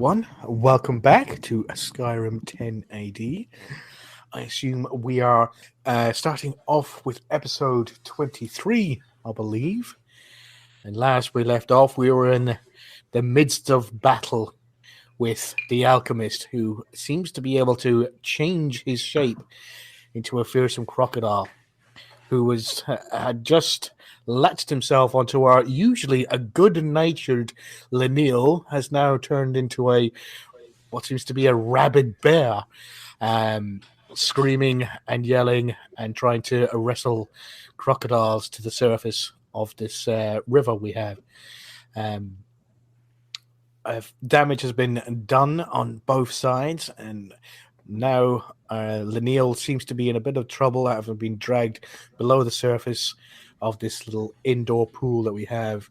everyone. Welcome back to Skyrim 10 AD. I assume we are starting off with episode 23, I believe. And last we left off, we were in the midst of battle with the alchemist, who seems to be able to change his shape into a fearsome crocodile, who had just latched himself onto our usually a good-natured Lenil, has now turned into what seems to be a rabid bear, screaming and yelling and trying to wrestle crocodiles to the surface of this river we have. Damage has been done on both sides, and now Lenil seems to be in a bit of trouble, having been dragged below the surface of this little indoor pool that we have,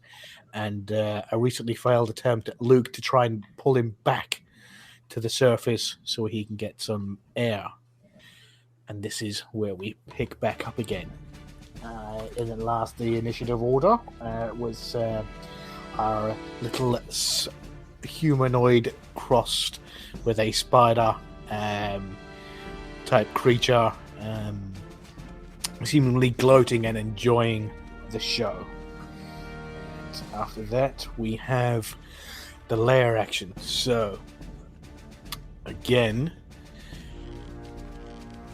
and a recently failed attempt at Luke to try and pull him back to the surface so he can get some air. And this is where we pick back up again. In the initiative order was our little humanoid crossed with a spider type creature, seemingly gloating and enjoying the show. And after that, we have the lair action. So, again,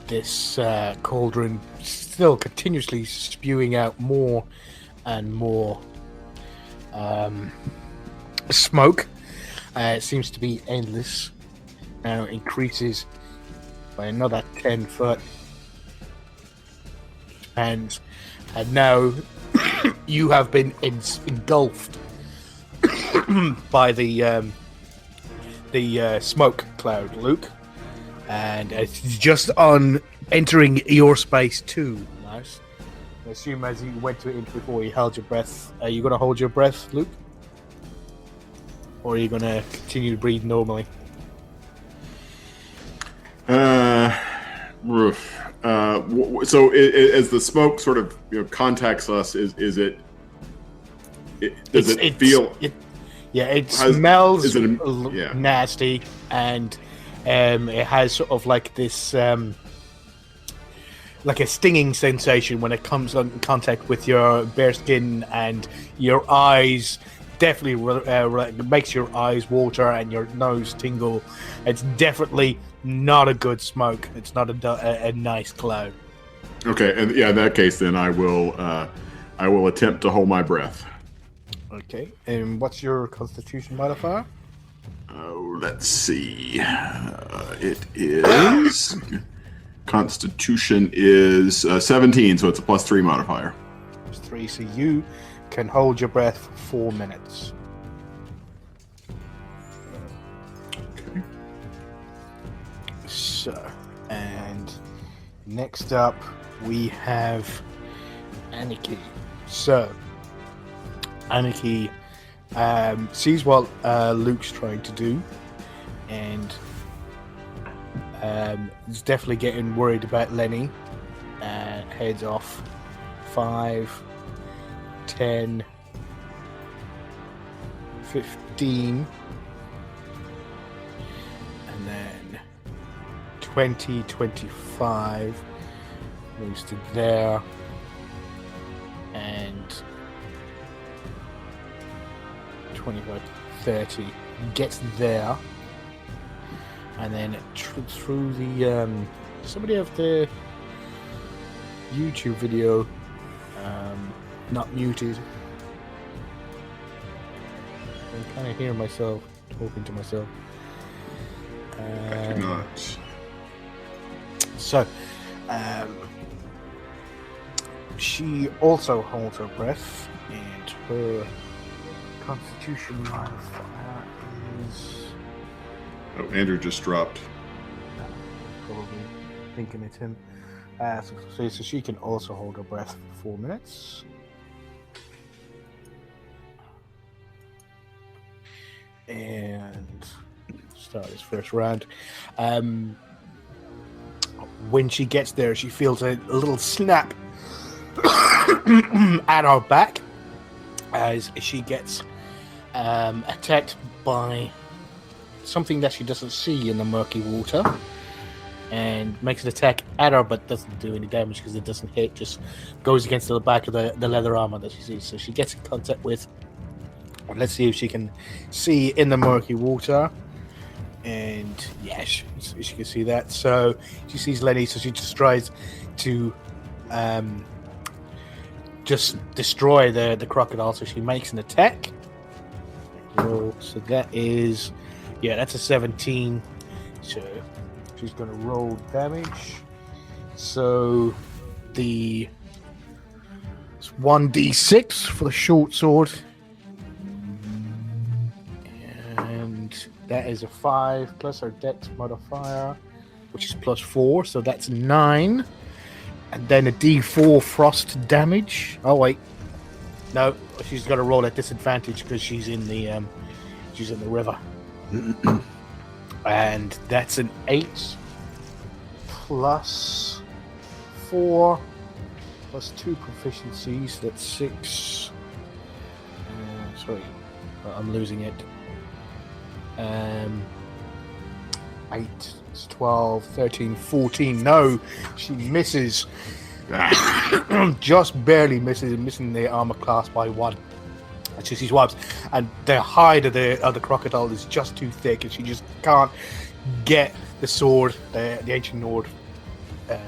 this cauldron still continuously spewing out more and more smoke. It seems to be endless. Now it increases by another 10 foot. And now you have been engulfed by the smoke cloud, Luke. And it's just on entering your space too. Nice. I assume as you went to it before, you held your breath. Are you going to hold your breath, Luke? Or are you going to continue to breathe normally? So as the smoke sort of contacts us, does it feel? It smells nasty, and it has sort of like this like a stinging sensation when it comes in contact with your bare skin, and your eyes definitely makes your eyes water and your nose tingle. It's definitely not a good smoke. It's not a nice cloud. Okay, and in that case, then I will attempt to hold my breath. Okay, and what's your Constitution modifier? Let's see. It is Constitution is 17, so it's a +3 modifier. +3, so you can hold your breath for 4 minutes. Okay. So, and next up we have Anarchy. So, Anarchy sees what Luke's trying to do, and is definitely getting worried about Lenny, and heads off 5, 10, 15, and then 20, 25 moves to there, and 25, 30 gets there, and then through the somebody have the YouTube video not muted. I kind of hear myself talking to myself. I cannot. So, she also holds her breath, and her Constitution modifier is... Oh, Andrew just dropped. Probably thinking it's him. So she can also hold her breath for 4 minutes. And start his first round. When she gets there, she feels a little snap at her back as she gets attacked by something that she doesn't see in the murky water, and makes an attack at her, but doesn't do any damage because it doesn't hit. Just goes against the back of the leather armor that she sees. So she gets in contact with. Let's see if she can see in the murky water. And yeah, she can see that. So she sees Lenny, so she just tries to just destroy the crocodile. So she makes an attack. So that is, that's a 17. So she's going to roll damage. So it's 1d6 for the short sword. And that is a 5 plus her dex modifier, which is plus 4. So that's 9. And then a d4 frost damage. Oh, wait. No, she's got to roll at disadvantage because she's in the river. And that's an 8 plus 4 plus 2 proficiencies. That's 6. Sorry, I'm losing it. 8, 12, 13, 14. No, she misses. Just barely misses, missing the armor class by 1. And she swipes, and the hide of the crocodile is just too thick, and she just can't get the sword, the ancient Nord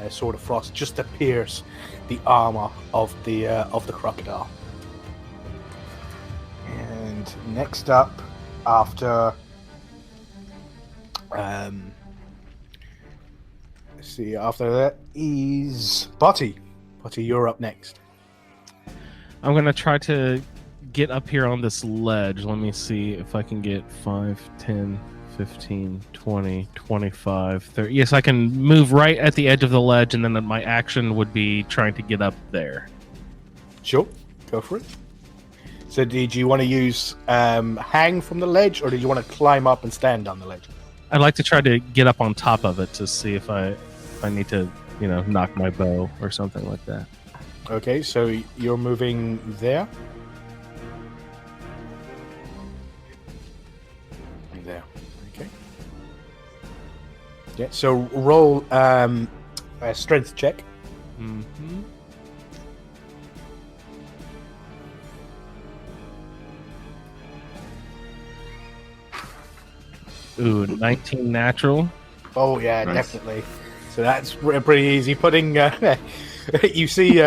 sword of frost, just to pierce the armor of the crocodile. And next up, after after that is Butty. Butty, you're up next. I'm going to try to get up here on this ledge. Let me see if I can get 5, 10, 15, 20, 25, 30. Yes, I can move right at the edge of the ledge, and then my action would be trying to get up there. Sure, go for it. So did you want to use hang from the ledge, or did you want to climb up and stand on the ledge? I'd like to try to get up on top of it to see if I need to, knock my bow or something like that. Okay, so you're moving there. There. Okay. Yeah. So roll a strength check. Mm-hmm. Ooh, 19 natural. Oh yeah, Nice. Definitely. So that's pretty easy. Putting you see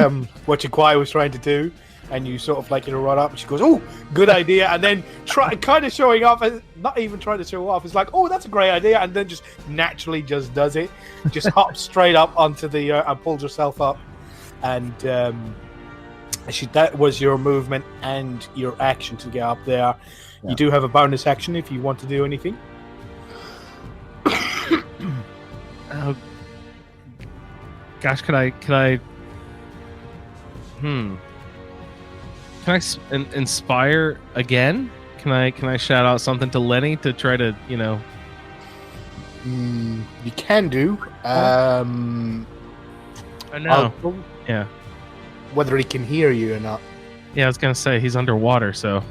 what Chiquai was trying to do, and you sort of run up, and she goes, "Oh, good idea," and then kind of showing off, not even trying to show off. It's like, "Oh, that's a great idea," and then just naturally just does it, just hops straight up onto the and pulls herself up, and that was your movement and your action to get up there. Yeah. You do have a bonus action if you want to do anything. Oh, gosh, could I inspire again? Can I shout out something to Lenny to try to, you can do. I know. Yeah. Whether he can hear you or not. Yeah, I was gonna say he's underwater, so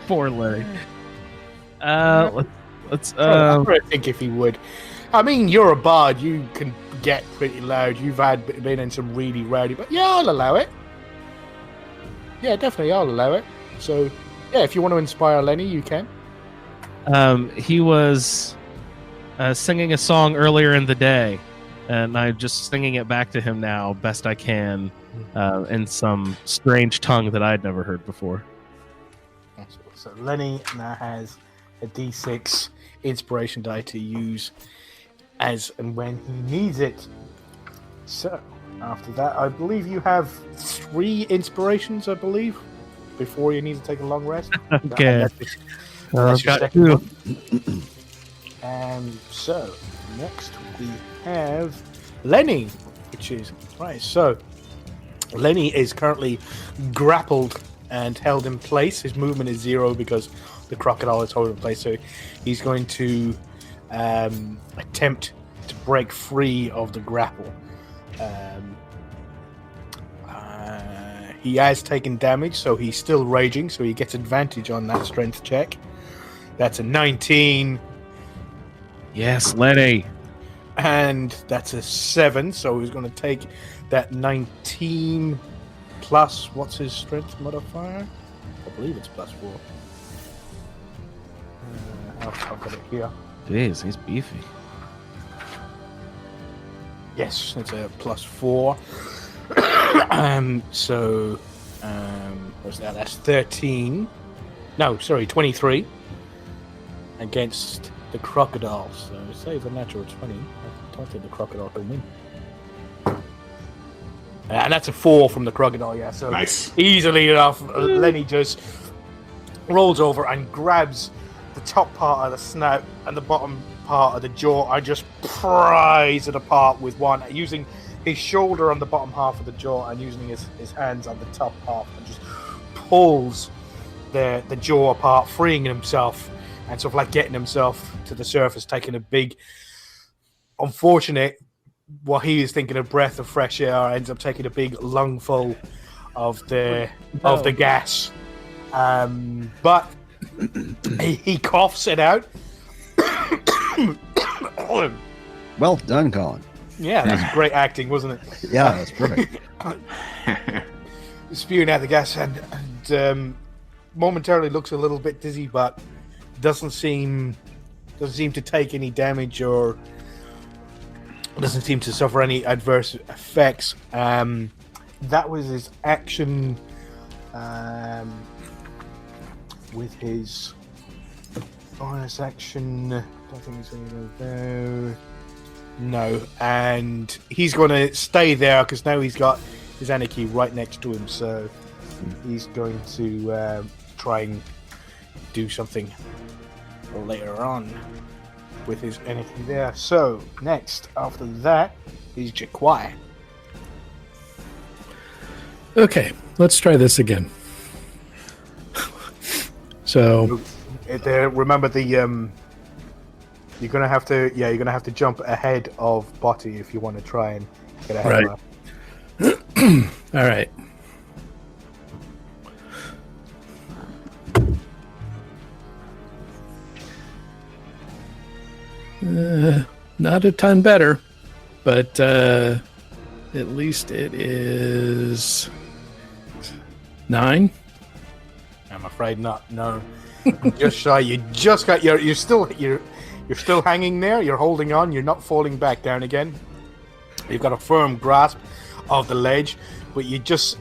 poor Lenny. Let's I think if he would. I mean, you're a bard. You can get pretty loud. You've been in some really rowdy, but yeah, I'll allow it. Yeah, definitely, I'll allow it. So, yeah, if you want to inspire Lenny, you can. He was singing a song earlier in the day, and I'm just singing it back to him now, best I can, in some strange tongue that I'd never heard before. So Lenny now has a D6 inspiration die to use as and when he needs it. So after that, I believe you have 3 inspirations, before you need to take a long rest. Okay. That's your got second 2. one. So next we have Lenny, which is right. So Lenny is currently grappled and held in place. His movement is 0 because the crocodile is holding in place. So he's going to attempt to break free of the grapple. He has taken damage, so he's still raging, so he gets advantage on that strength check. That's a 19. Yes, Lenny. And that's a 7. So he's going to take that 19 plus, what's his strength modifier? I believe it's plus 4. I've got it here. Jeez, he's beefy. Yes, it's a plus 4. What's that? That's 13. No, sorry, 23 against the crocodile. So say it's a natural 20. I don't think the crocodile can win. And that's a 4 from the crocodile, yeah. So Nice. Easily enough, Lenny just rolls over and grabs the top part of the snout and the bottom part of the jaw and just pries it apart with one, using his shoulder on the bottom half of the jaw and using his hands on the top half, and just pulls the jaw apart, freeing himself and sort of like getting himself to the surface, taking a big, unfortunate, what he is thinking a breath of fresh air, ends up taking a big lungful of the gas. But he coughs it out. Well done, Colin. Yeah, that's great acting, wasn't it? Yeah, that's perfect. Spewing out the gas and momentarily looks a little bit dizzy, but doesn't seem to take any damage or doesn't seem to suffer any adverse effects. That was his action. With his bonus action, I don't think he's going to go there. No, and he's going to stay there because now he's got his Anarchy right next to him, so he's going to try and do something later on with his Anarchy there. So, next, after that, is Jaquai. Okay, let's try this again. So, remember the you're gonna have to jump ahead of Botty if you want to try and get ahead of her. All right. Not a ton better, but at least it is 9. I'm afraid not. No, just shy. You just got you're still hanging there. You're holding on. You're not falling back down again. You've got a firm grasp of the ledge, but you just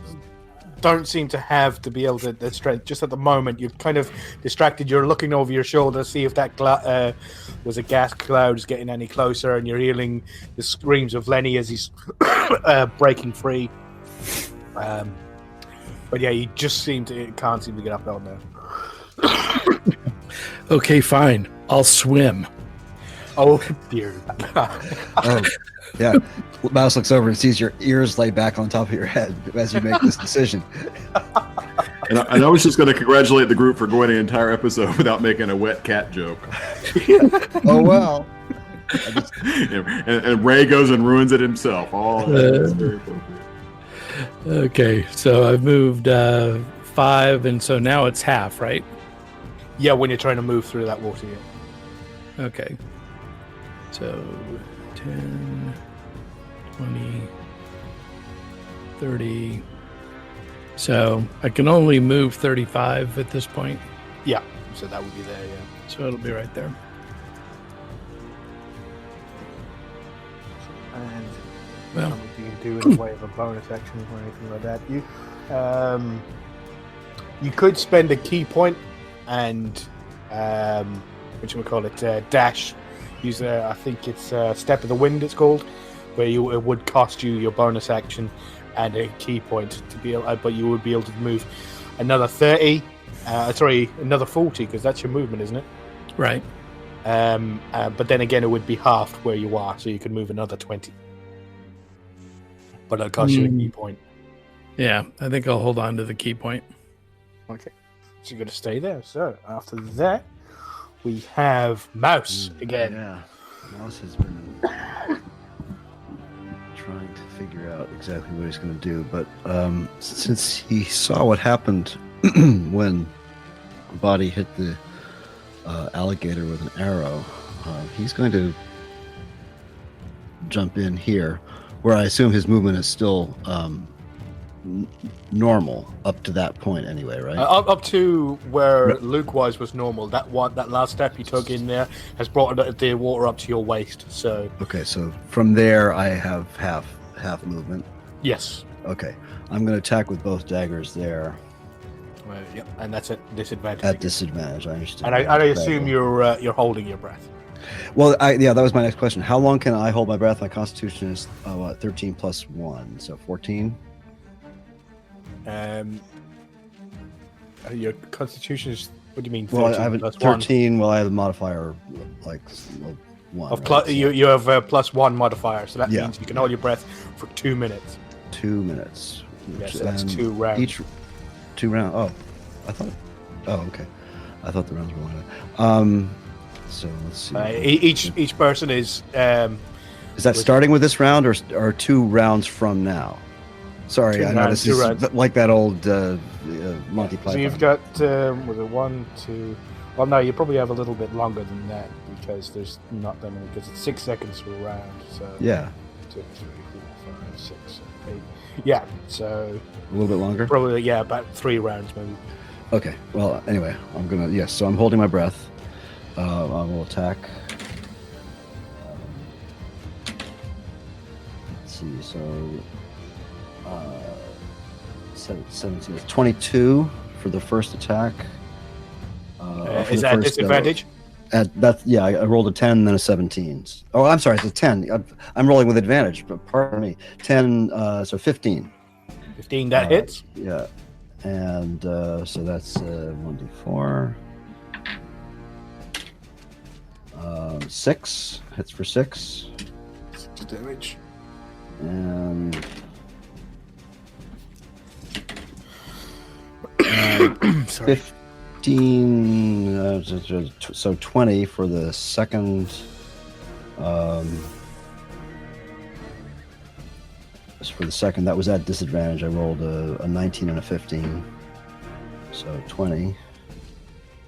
don't seem to have to be able to the strength. Just at the moment, you're kind of distracted. You're looking over your shoulder to see if that was a gas cloud is getting any closer, and you're hearing the screams of Lenny as he's breaking free. But yeah, you just can't seem to get up out there. Okay, fine. I'll swim. Oh dear God. Oh, yeah. Mouse looks over and sees your ears lay back on top of your head as you make this decision. And I was just going to congratulate the group for going an entire episode without making a wet cat joke. Oh, well. And Ray goes and ruins it himself. Oh, that's very appropriate. Okay, so I've moved 5, and so now it's half, right? Yeah, when you're trying to move through that water. Yeah. Okay. So 10, 20, 30. So I can only move 35 at this point. Yeah, so that would be there, yeah. So it'll be right there. And Well, what you can do in the way of a bonus action or anything like that. You could spend a key point and dash. Use I think it's Step of the Wind. It's called, where it would cost you your bonus action and a key point to be able, but you would be able to move another 30. Another 40 because that's your movement, isn't it? right. But then again, it would be halved where you are, so you could move another 20. But it'll cost you a key point. Yeah, I think I'll hold on to the key point. Okay. So you're going to stay there. So after that, we have Mouse again. Yeah. Mouse has been trying to figure out exactly what he's going to do. But since he saw what happened when the body hit the alligator with an arrow. He's going to jump in here, where I assume his movement is still normal up to that point, anyway, right? Up to where Luke was normal. That last step you took in there has brought the water up to your waist. So Okay, so from there I have half movement. yes, Okay, I'm going to attack with both daggers there yep, and that's at disadvantage. at disadvantage. I understand. And I assume you're holding your breath. Well, that was my next question. How long can I hold my breath? My Constitution is 13 plus 1, so 14. Your Constitution is. What do you mean? Well, I have a plus 13. Well, I have a modifier like 1. Of right? plus, you have a +1 modifier, so that Yeah. means you can hold your breath for 2 minutes. 2 minutes. Yeah, so that's and 2 rounds. Each 2 rounds. Oh, I thought. Oh, okay. I thought the rounds were one. So let's see. Each person is. Is that starting with this round or 2 rounds from now? Sorry, 2 I know rounds, this 2 is rounds. like that old Monty Python. So you've got was it 1, 2? Well, no, you probably have a little bit longer than that because there's not that many. Because it's 6 seconds per round. So Yeah, 2, 3, 4, 5, 6, 7, 8. Yeah, so a little bit longer. probably about 3 rounds maybe. Okay. Well, anyway, I'm gonna So I'm holding my breath. I will attack. Let's see. So 17 is 22 for the first attack. For Is the that first disadvantage? I rolled a 10 and then a 17. Oh, I'm sorry, it's a 10. I'm rolling with advantage, but pardon me. 10, so 15. 15, that hits. Yeah, and so that's 1d4. 6 hits for 6, 6 damage. and Sorry. 15. So 20 for the second. For the second, that was at disadvantage. I rolled a 19 and a 15, so 20.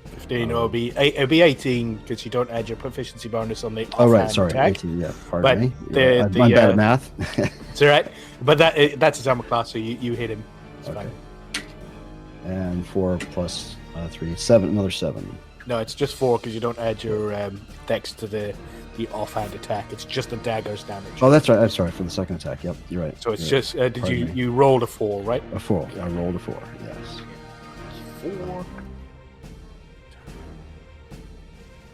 15 it'll be 18 because you don't add your proficiency bonus on the Oh right, offhand sorry, attack. 18. Yeah, pardon But me. the- I'm the, bad at math. It's all right, but that's his armor class, so you hit him. It's Okay. fine. And 4 plus 3, 7. Another 7. No, it's just 4 because you don't add your dex to the offhand attack. It's just the dagger's damage. Oh, that's right. I'm sorry for the second attack. Yep, you're right. So it's You're just right. did Pardon me. you rolled a 4, right? A 4. I rolled a 4. Yes. 4.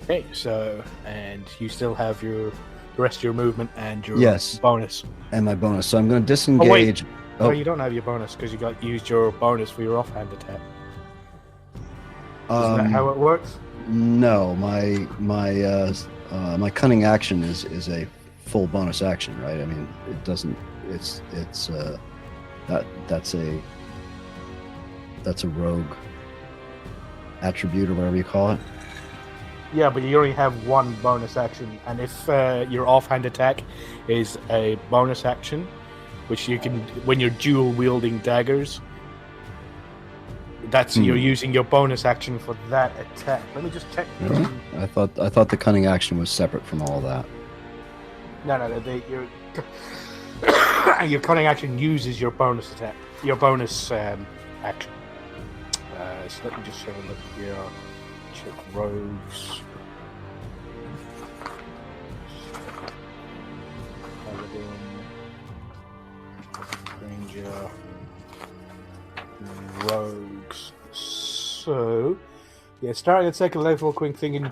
Okay, so and you still have the rest of your movement and your Yes. bonus. And my bonus. So I'm going to wait. disengage. Oh, you don't have your bonus because you used your bonus for your offhand attack. Isn't that how it works? No, my cunning action is a full bonus action, right? I mean, it doesn't. It's that's a rogue attribute or whatever you call it. Yeah, but you only have one bonus action, and if your offhand attack is a bonus action, which you can when you're dual wielding daggers, that's you're using your bonus action for that attack. Let me just check. Really? I thought the cunning action was separate from all that. No, your cunning action uses your bonus attack, your bonus action. So let me just have a look here. Check rogues. Paladin. Ranger. Rogues. So, yeah, starting at second level, quick thinking,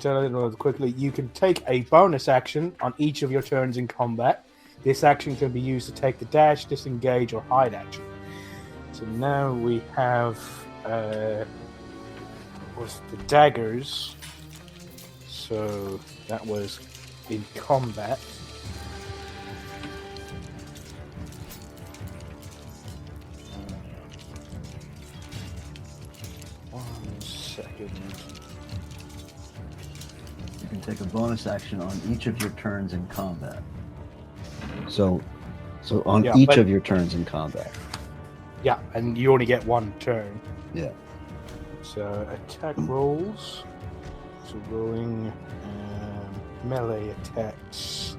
quickly, you can take a bonus action on each of your turns in combat. This action can be used to take the dash, disengage, or hide action. So now we have was the daggers. So that was in combat. One second. You can take a bonus action on each of your turns in combat. So on Yeah, each but- of your turns in combat. Yeah, and you only get one turn. Yeah. So attack rolls. So rolling melee attacks.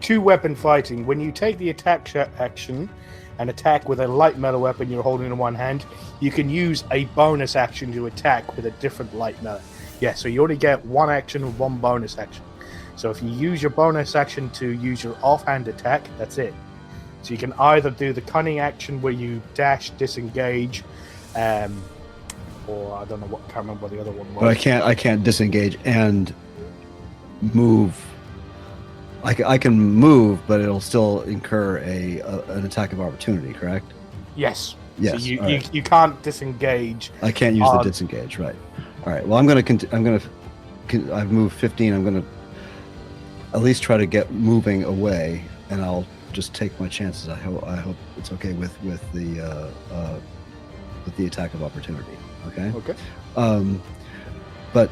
2 weapon fighting. When you take the attack action and attack with a light melee weapon you're holding in one hand, you can use a bonus action to attack with a different light melee. Yeah, so you only get 1 action and 1 bonus action. So if you use your bonus action to use your offhand attack, that's it. So you can either do the cunning action where you dash, disengage, or I don't know what, can't remember what the other one was. But I can't disengage and move. I can move, but it'll still incur an attack of opportunity. Correct? Yes. Yes. So right. you can't disengage. I can't use the disengage. Right. All right. Well, I've moved 15. I'm gonna at least try to get moving away, and I'll just take my chances. I hope it's okay with the attack of opportunity. Okay. Okay. But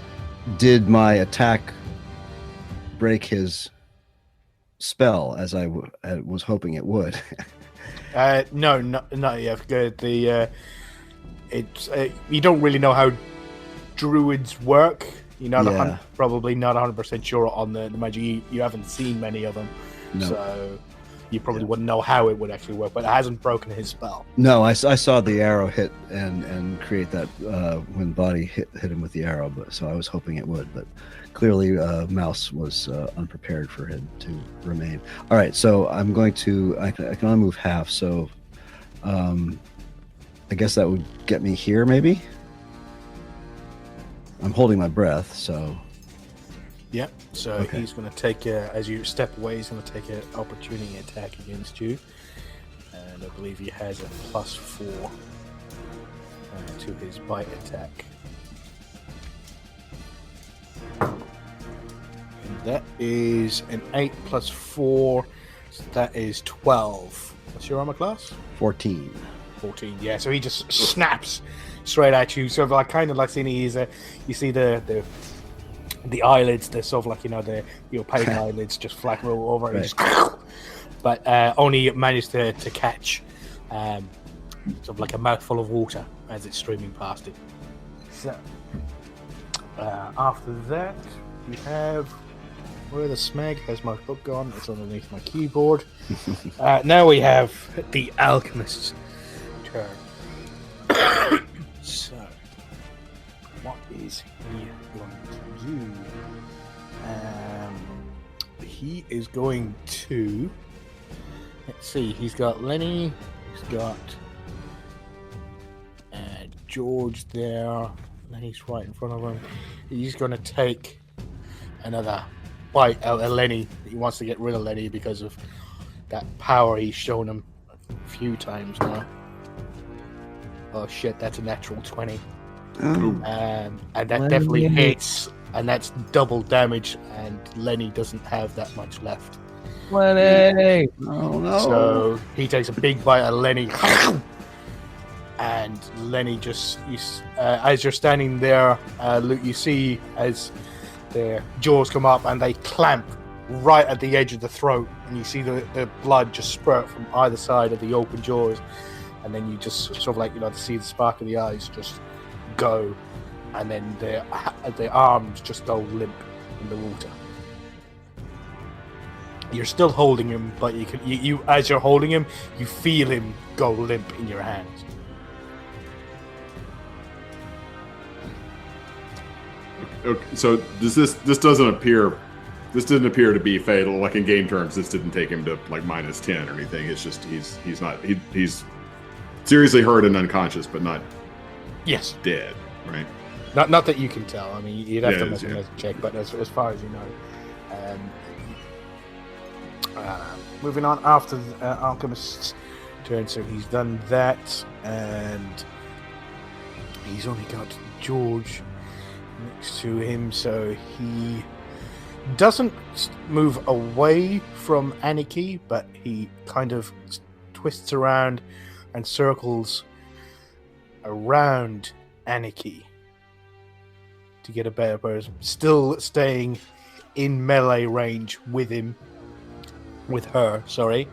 did my attack break his spell as I was hoping it would? No, not yet. Good. It's you don't really know how druids work. You're not probably not 100% sure on the magic. You haven't seen many of them, so you probably wouldn't know how it would actually work. But it hasn't broken his spell. No, I saw the arrow hit and create that when body hit him with the arrow. But so I was hoping it would, but clearly Mouse was unprepared for him to remain. All right, so I'm going to. I can only move half, so I guess that would get me here, maybe. I'm holding my breath, so. Yep. So he's going to take as you step away, he's going to take an opportunity attack against you, and I believe he has a +4 to his bite attack. And that is an 8 + 4, so that is 12. What's your armor class? 14. 14. Yeah. So he just snaps straight at you, sort of like kind of like seeing you see the eyelids, the sort of like the opaque eyelids just flat roll over, and but only managed to catch sort of like a mouthful of water as it's streaming past it. So after that, we have where the smeg has my book gone. It's underneath my keyboard. Now we have the alchemist's turn. So, what is he going to do? He is going to. Let's see. He's got Lenny. He's got George there. Lenny's right in front of him. He's going to take another bite out of Lenny. He wants to get rid of Lenny because of that power he's shown him a few times now. Oh shit, that's a natural 20. And that Lenny. definitely hits, and that's double damage, and Lenny doesn't have that much left. Lenny! Oh no. So he takes a big bite of Lenny, and Lenny just, as you're standing there, Luke, you see as the jaws come up and they clamp right at the edge of the throat, and you see the blood just spurt from either side of the open jaws. And then you just sort of like, to see the spark of the eyes just go, and then the arms just go limp in the water. You're still holding him, but you as you're holding him, you feel him go limp in your hands. Okay, so this doesn't appear. This didn't appear to be fatal. Like in game terms, this didn't take him to like -10 or anything. It's just he's seriously hurt and unconscious, but not dead, right? Not that you can tell. I mean, you'd have to make a check, but as far as you know. Moving on after the alchemist's turn, so he's done that, and he's only got George next to him, so he doesn't move away from Aniki, but he kind of twists around and circles around Aniki to get a better person, still staying in melee range with her, sorry.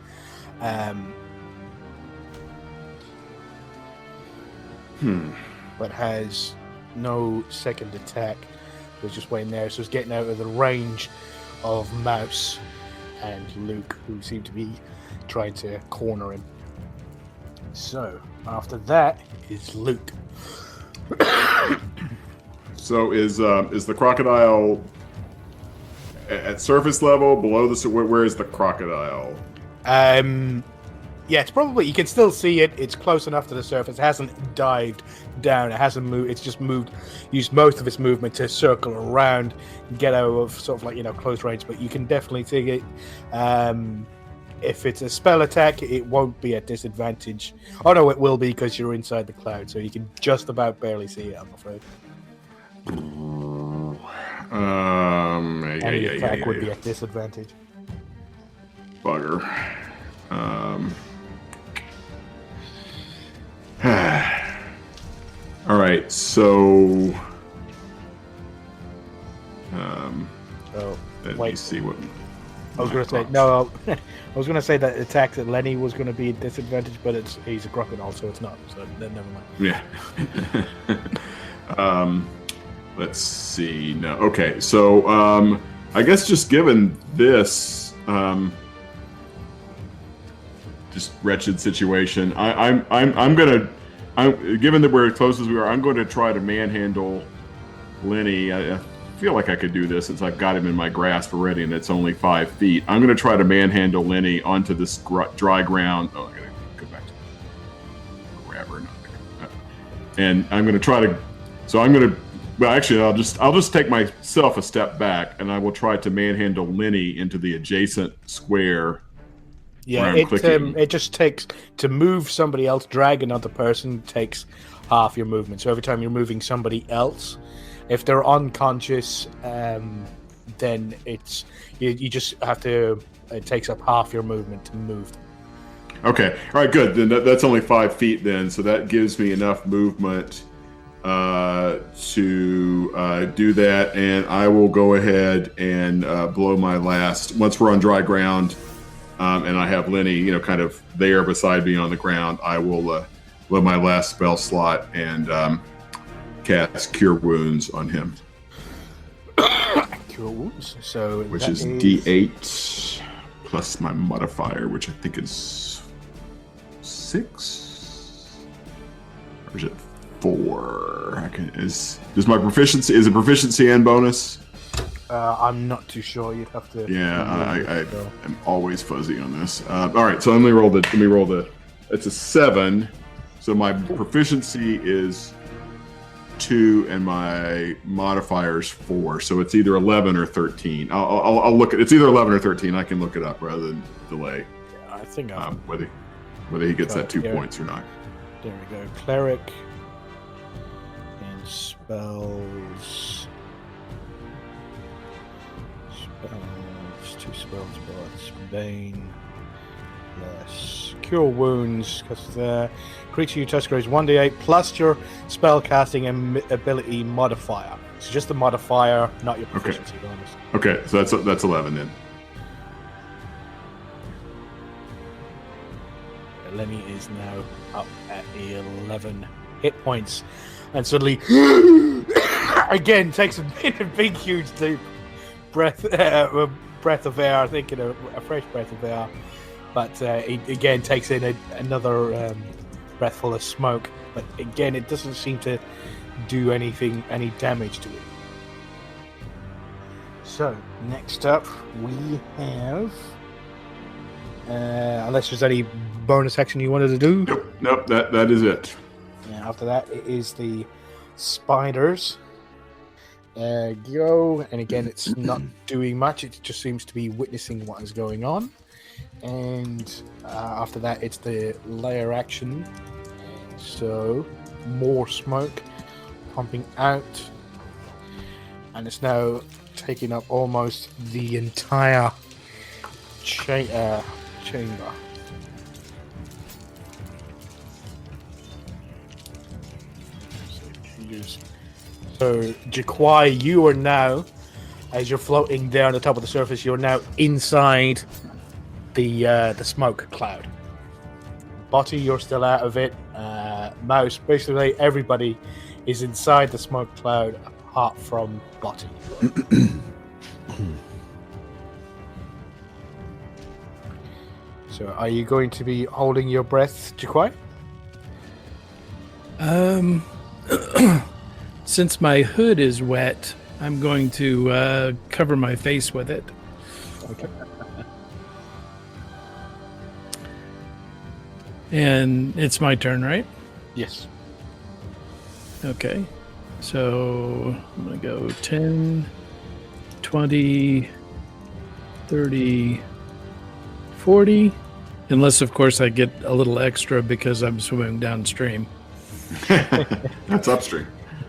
But has no second attack who's just waiting there. So it's getting out of the range of Mouse and Luke, who seem to be trying to corner him. So after that is Luke. So is the crocodile at surface level, below the? Where is the crocodile? Yeah, it's probably, you can still see it. It's close enough to the surface. It hasn't dived down. It hasn't moved. It's just used most of its movement to circle around, get out of sort of like, close range. But you can definitely see it. If it's a spell attack, it won't be at disadvantage. Oh no, it will be because you're inside the cloud, so you can just about barely see it, I'm afraid. Any attack would be at disadvantage. Bugger. All right, so let me see what. I was going to say no. I was going to say that attacks at Lenny was going to be a disadvantage, but he's a crocodile, so it's not. So then never mind. Yeah. Let's see. No. Okay. So I guess just given this just wretched situation, given that we're as close as we are, I'm going to try to manhandle Lenny. I feel like I could do this since I've got him in my grasp already, and it's only 5 feet. I'm going to try to manhandle Lenny onto this dry ground. Oh, I got to go back to grabber. And I'm going to try to. So I'm going to. Well, actually, I'll just take myself a step back, and I will try to manhandle Lenny into the adjacent square. Yeah, it just takes to move somebody else, drag another person takes half your movement. So every time you're moving somebody else, if they're unconscious, then it's you just have to. It takes up half your movement to move them. Okay, all right, good. Then that's only 5 feet. Then, so that gives me enough movement to do that, and I will go ahead and blow my last. Once we're on dry ground, and I have Lenny, kind of there beside me on the ground, I will blow my last spell slot and cast Cure Wounds on him. Cure Wounds. So which is D8 plus my modifier, which I think is 6, or is it 4? Is my proficiency is a proficiency and bonus? I'm not too sure. You'd have to. Yeah, I am always fuzzy on this. All right, so let me roll the. It's a 7, so my proficiency is 2 and my modifier is 4. So it's either 11 or 13. I'll look at. It's either 11 or 13. I can look it up rather than delay. Yeah, I think whether he gets that 2 points or not. There we go. Cleric and spells. 2 spells, Bane, less Cure Wounds, because the creature you touch grows 1d8 plus your spell casting and ability modifier. It's just the modifier, not your proficiency bonus. Okay, so that's 11 then. Lenny is now up at 11 hit points, and suddenly, again, takes a big, huge deep breath of air, thinking a fresh breath of air, but he again takes in another breath full of smoke, but again it doesn't seem to do any damage to it. So next up we have unless there's any bonus action you wanted to do. Nope, that is it. Yeah, after that it is the spiders. Go, and again it's not doing much, it just seems to be witnessing what is going on, and after that it's the layer action, so more smoke pumping out, and it's now taking up almost the entire chamber. So, Jaquai, you are now, as you're floating there on the top of the surface, you're now inside the smoke cloud. Botty, you're still out of it. Mouse, basically everybody is inside the smoke cloud, apart from Botty. So, are you going to be holding your breath, Jaquai? Since my hood is wet, I'm going to cover my face with it. Okay. And it's my turn, right? Yes. Okay. So I'm going to go 10, 20, 30, 40. Unless, of course, I get a little extra because I'm swimming downstream. That's upstream.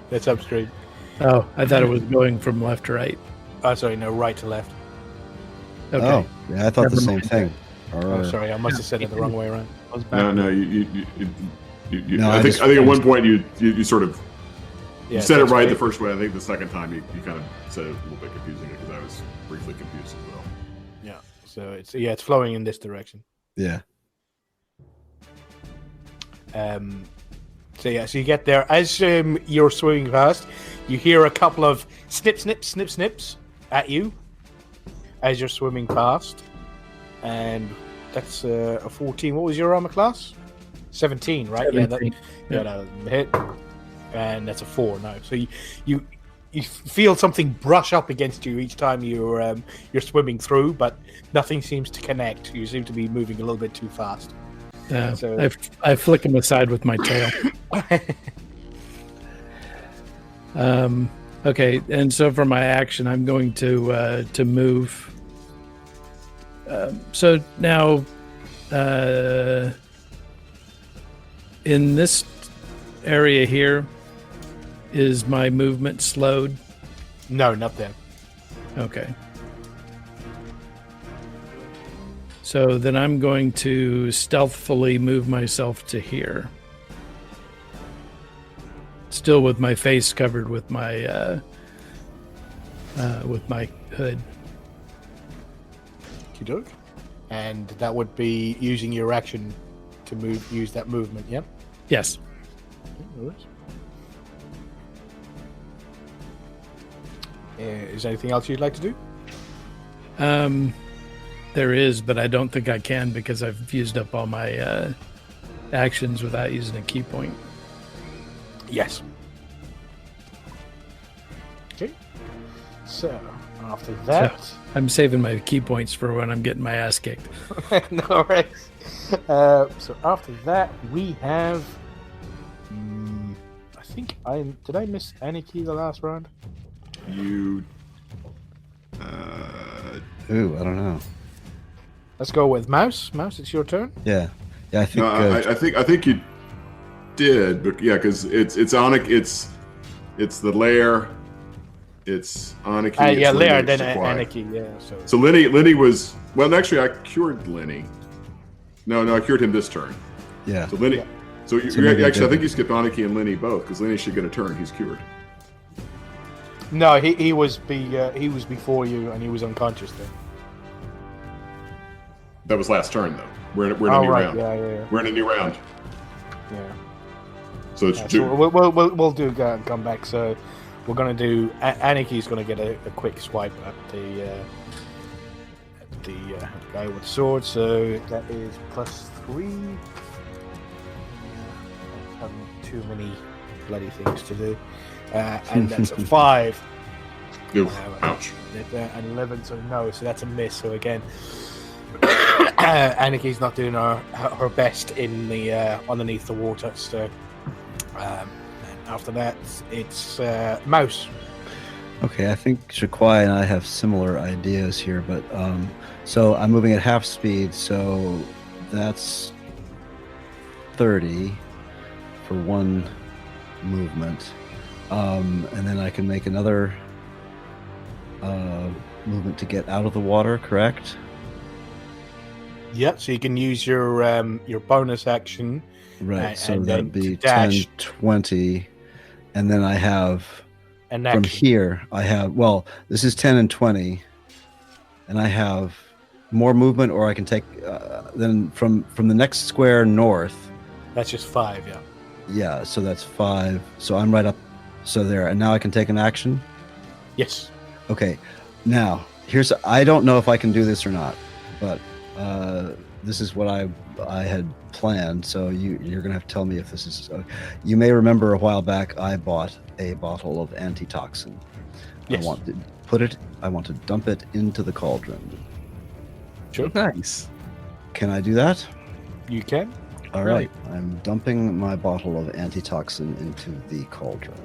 That's upstream. Oh, I thought it was going from left to right. Oh, sorry, no, right to left. Okay. Oh, yeah, I thought Never the same mind. thing. Oh, sorry, I must have said it the wrong way around. No, you No, I think at one point you sort of Yeah, you said it that's right great. the first way. I think the second time you kind of said it a little bit confusing because I was briefly confused as well. Yeah, so it's flowing in this direction. Yeah. So you get there as you're swimming past. You hear a couple of snip, snip, snip, snips at you as you're swimming past, and that's a 14. What was your armor class? 17, right? 17. Yeah, that hit, and that's a 4 now. So you feel something brush up against you each time you're swimming through, but nothing seems to connect. You seem to be moving a little bit too fast. So- I flick him aside with my tail. Okay, and so for my action, I'm going to move. So now, in this area here, is my movement slowed? No, not then. Okay. So then I'm going to stealthily move myself to here. Still with my face covered with my hood. Okey-doke. And that would be using your action to use that movement, yeah? Yes. No worries. Is there anything else you'd like to do? There is, but I don't think I can because I've used up all my actions without using a key point. Yes. Okay. So, after that... I'm saving my key points for when I'm getting my ass kicked. No worries. So, after that, we have... I think Did I miss any key the last round? You. Ooh, I don't know. Let's go with Mouse. Mouse, it's your turn. Yeah. Yeah, I think. No, I think you did, but yeah, because it's Onic, it's the lair, it's Aniki. Yeah, it's Lair, Lenny, then it's Sequoia. Aniki, yeah. So Lenny was actually I cured Lenny. No, I cured him this turn. Yeah. So Lenny. Yeah. So So you maybe actually, I did. think you skipped Aniki and Lenny both because Lenny should get a turn. He's cured. No, he was before you, and he was unconscious then. That was last turn though. We're in a new round. Yeah. We're in a new round. Yeah. So it's So we'll do come back. So we're gonna do. Aniki's gonna get a quick swipe at the guy with the sword. So that is +3. Having too many bloody things to do, and that's a 5. Oof, ouch. And 11. So no. So that's a miss. So again. Aniki's not doing her best in the underneath the water. So and after that, it's Mouse. Okay, I think Shaquai and I have similar ideas here, but so I'm moving at half speed, so that's 30 for one movement, and then I can make another movement to get out of the water. Correct? Yeah. So you can use your bonus action. Right. So and that'd then be to dash. 10, 20, and then I have. And From action. here, I have, well, this is 10 and 20, and I have more movement, or I can take, then from the next square north, That's just 5. Yeah. yeah, so that's 5. So I'm right up So there, and now I can take an action. Yes. Okay, now I don't know if I can do this or not, but this is what I had planned. So you're gonna have to tell me if this is. You may remember a while back I bought a bottle of antitoxin. Yes. I want to dump it into the cauldron. Sure. Nice. Can I do that? You can. All right. I'm dumping my bottle of antitoxin into the cauldron.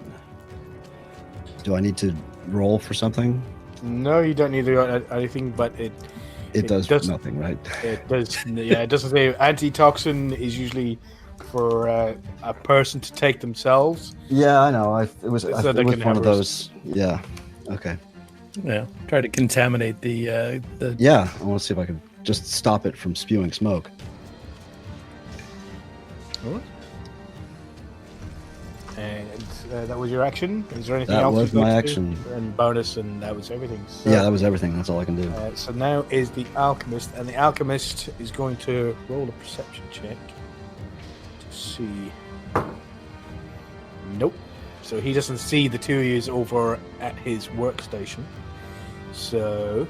Do I need to roll for something? No, you don't need to do anything, but it does nothing, right? It does. Yeah, it doesn't say antitoxin is usually for a person to take themselves. Yeah, I know. It was one of those. Yeah. Okay. Yeah. Try to contaminate the. Yeah, I want to see if I can just stop it from spewing smoke. And that was your action. Is there anything That else? was my action. And bonus, and that was everything. So, Yeah, that was everything. That's all I can do. So now is the alchemist, and the alchemist is going to roll a perception check to see. Nope. So he doesn't see the two of you over at his workstation. So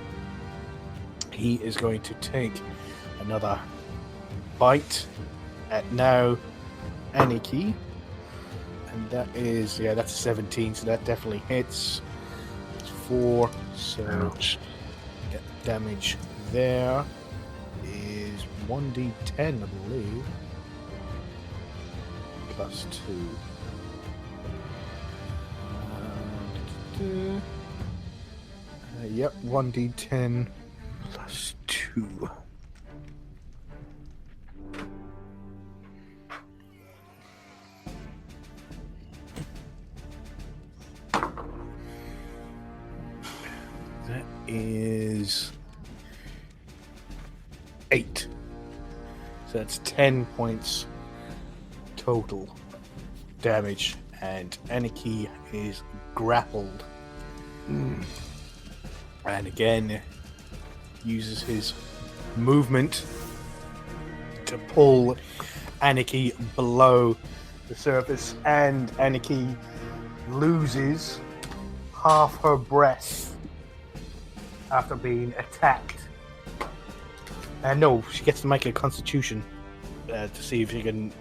he is going to take another bite at now Aniki. And that is, that's a 17, so that definitely hits. It's 4, so that damage there is 1d10, I believe. Plus 2. Yep, 1d10 plus 2. That is 8. So that's 10 points total damage, and Aniki is grappled. And again, uses his movement to pull Aniki below the surface, and Aniki loses half her breath after being attacked. No, she gets to make a constitution to see if she can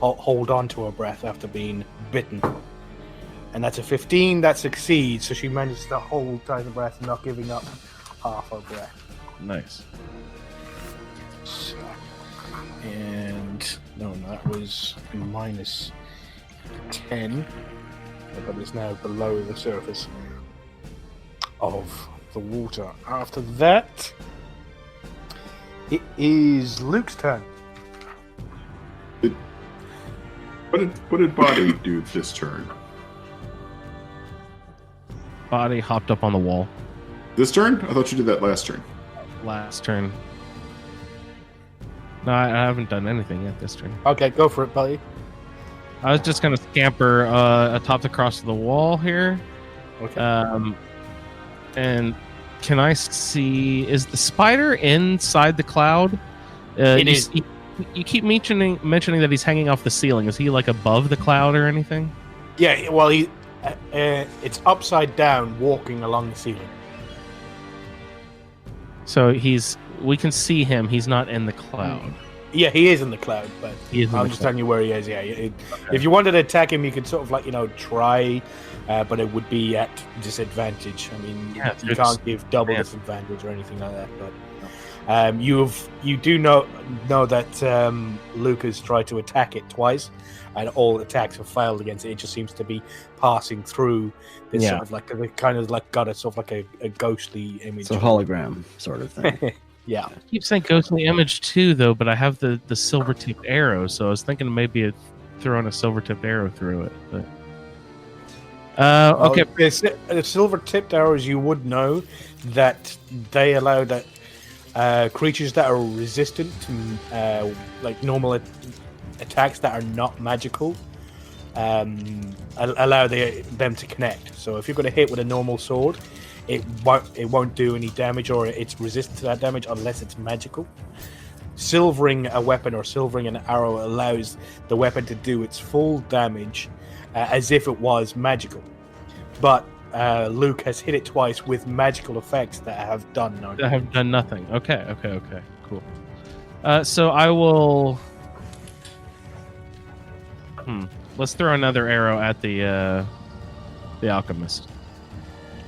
hold on to her breath after being bitten. And that's a 15, that succeeds, so she manages to hold tight her breath, not giving up half her breath. Nice. So, and no, that was minus 10, but it's now below the surface of the water. After that, it is Luke's turn. What did Body do this turn? Body hopped up on the wall. This turn? I thought you did that last turn. Last turn. No, I haven't done anything yet this turn. Okay, go for it, buddy. I was just gonna scamper atop across the wall here. Okay. And can I see? Is the spider inside the cloud? It is. You keep mentioning that he's hanging off the ceiling. Is he like above the cloud or anything? Yeah, well, it's upside down, walking along the ceiling. So we can see him. He's not in the cloud. Yeah, he is in the cloud, but I'm just telling you where he is. Yeah, if you wanted to attack him, you could sort of try, but it would be at disadvantage. I mean, you can't give double disadvantage or anything like that. But you do know that Luke has tried to attack it twice, and all attacks have failed against it. It just seems to be passing through this sort of got a sort of like a ghostly image. It's a hologram sort of thing. Yeah. I keep saying ghostly image too, though, but I have the silver tipped arrow, so I was thinking maybe throwing a silver tipped arrow through it. But okay, the silver tipped arrows, you would know that they allow that creatures that are resistant to normal attacks that are not magical allow them to connect. So if you're going to hit with a normal sword, it won't do any damage, or it's resistant to that damage unless it's magical. Silvering a weapon or silvering an arrow allows the weapon to do its full damage as if it was magical. but Luke has hit it twice with magical effects that have done no I damage. have done nothing. Okay, cool. So I will. Let's throw another arrow at the alchemist.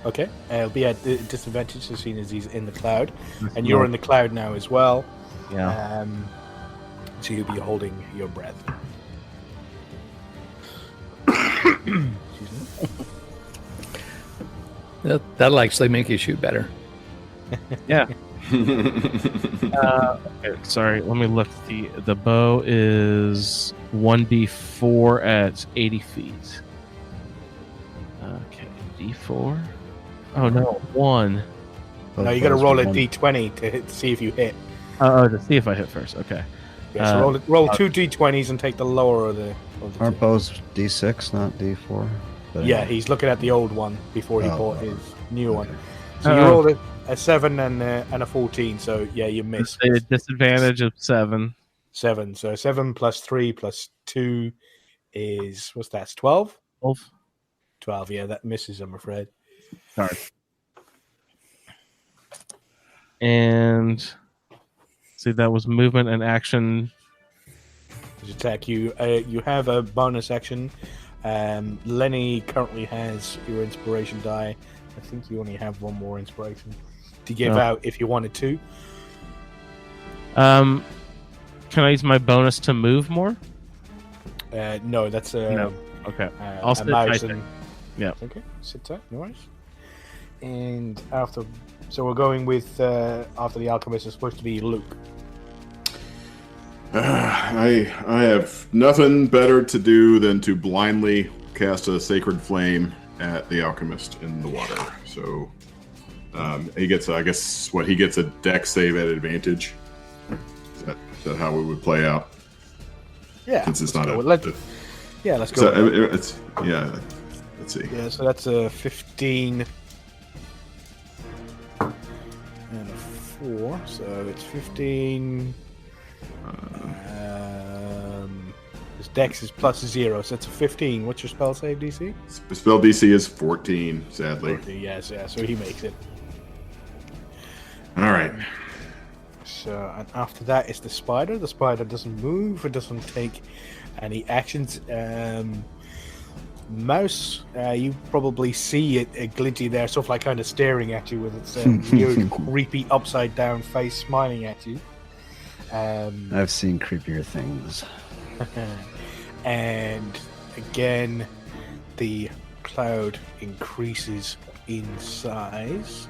Okay, it'll be at disadvantage as soon as he's in the cloud, and you're in the cloud now as well. Yeah. So you'll be holding your breath. That'll actually make you shoot better. Yeah. Okay, sorry, let me look. The bow is 1d4 at 80 feet. Okay, d4. Oh no, 1. No, you got to roll a d20 to see if you hit. Oh, to see if I hit first. Okay. Yeah, so roll 2 d20s and take the lower of the. Aren't bows D6, not D4? But Yeah, he's looking at the old one before he bought his new one. Okay. So you rolled a 7 and a 14. So yeah, you missed. A disadvantage of 7. 7. So 7 plus 3 plus 2 is what's that? 12. 12. 12. Yeah, that misses. I'm afraid. Sorry. And see, that was movement and action. His attack. You have a bonus action. Lenny currently has your inspiration die. I think you only have one more inspiration to give out if you wanted to. Can I use my bonus to move more? No, that's No. Okay. I'll a sit mouse tight and yeah. Okay, sit tight, no worries. And so we're going with after the alchemist is supposed to be Luke. I have nothing better to do than to blindly cast a sacred flame at the alchemist in the water. So he gets, I guess, he gets a dex save at advantage. Is that how it would play out? Yeah, Since it's not let's go. So it's yeah. Let's see. Yeah, so that's a 15 and a 4. So it's 15. His dex is plus 0, so it's a 15. What's your spell save DC? Spell DC is 14, sadly. 14, yes, yeah, so he makes it. All right. So, and after that is the spider. The spider doesn't move, it doesn't take any actions. Mouse, you probably see it glinty there, sort of like kind of staring at you with its weird, creepy upside down face, smiling at you. I've seen creepier things. And again, the cloud increases in size.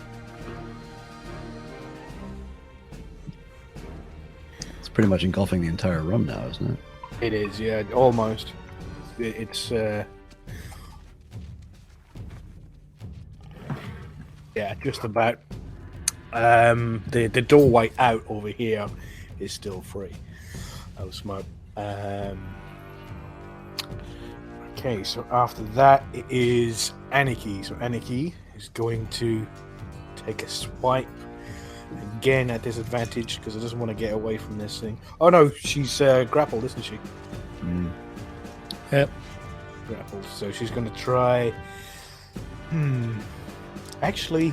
It's pretty much engulfing the entire room now, isn't it? It is, yeah, almost. It's yeah, just about. The doorway out over here is still free of smoke. Okay, so after that it is Anarchy. So Anarchy is going to take a swipe again at disadvantage because it doesn't want to get away from this thing. Oh no, she's grappled, isn't she? Yep. Grappled. So she's going to try. Actually,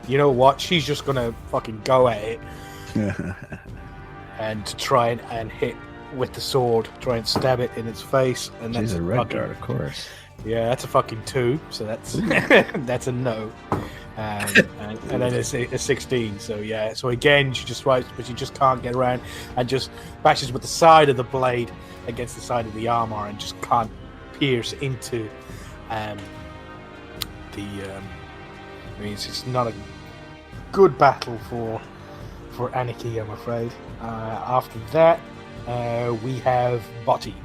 you know what? She's just going to fucking go at it and try and hit with the sword, try and stab it in its face. And She's that's a red fucking, guard, of course. Yeah, that's a fucking 2, so that's that's a no. And then it's a 16, so yeah. So again, she just swipes, but she just can't get around and just bashes with the side of the blade against the side of the armor and just can't pierce into the. I mean, it's not a good battle for Anarchy, I'm afraid. After that, we have Botti.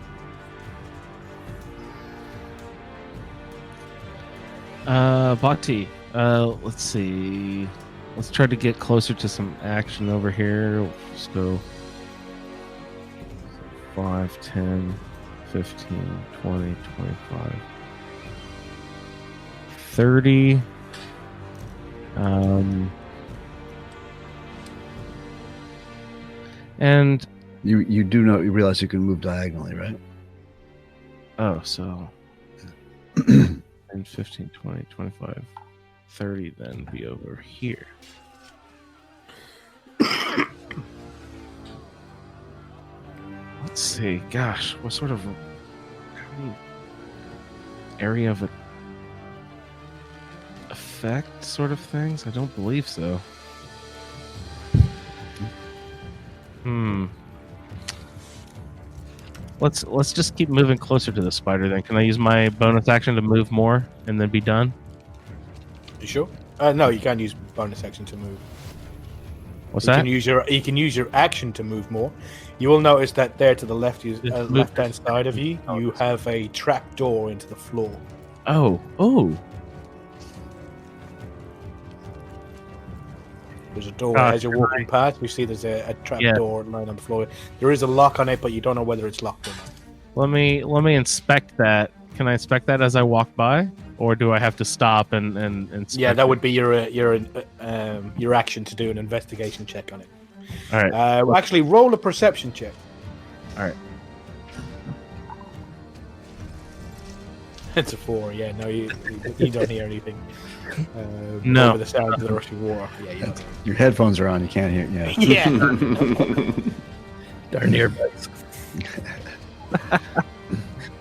Bhakti. Let's see. Let's try to get closer to some action over here. Let's go 5, 10, 15, 20, 25, 30. And You do know, you realize you can move diagonally, right? oh, so 10, 15, 20, 25, 30 then be over here. Let's see. Gosh, what sort of area of effect sort of things? I don't believe so. Let's just keep moving closer to the spider then. Can I use my bonus action to move more and then be done? You sure? No, you can't use bonus action to move. What's You that? can use your action to move more. You will notice that there to the left, left hand side of you, you have a trap door into the floor. Oh. There's a door as you're walking past. We see there's a trap door lying on the floor. There is a lock on it, but you don't know whether it's locked or not. Let me inspect that. Can I inspect that as I walk by, or do I have to stop and inspect? Yeah, that would be your action to do an investigation check on it. All right. Actually, roll a perception check. All right. It's a 4. Yeah, no, you don't hear anything. No. Over the sound of the rushing war. Yeah, you don't. Your headphones are on. You can't hear. Yeah. Yeah. Darn earbuds.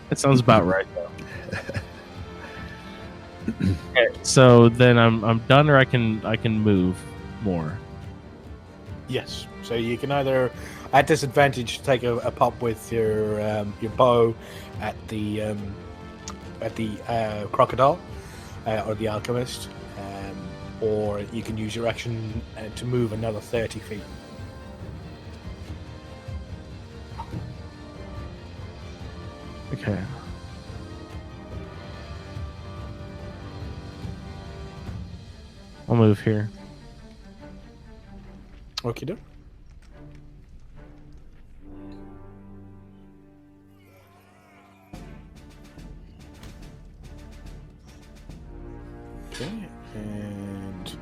That sounds about right though. Okay, so then I'm done, or I can move more. Yes. So you can either, at disadvantage, take a pop with your bow at the crocodile or the alchemist, or you can use your action to move another 30 feet. Okay. I'll move here. Okay, do. Okay, and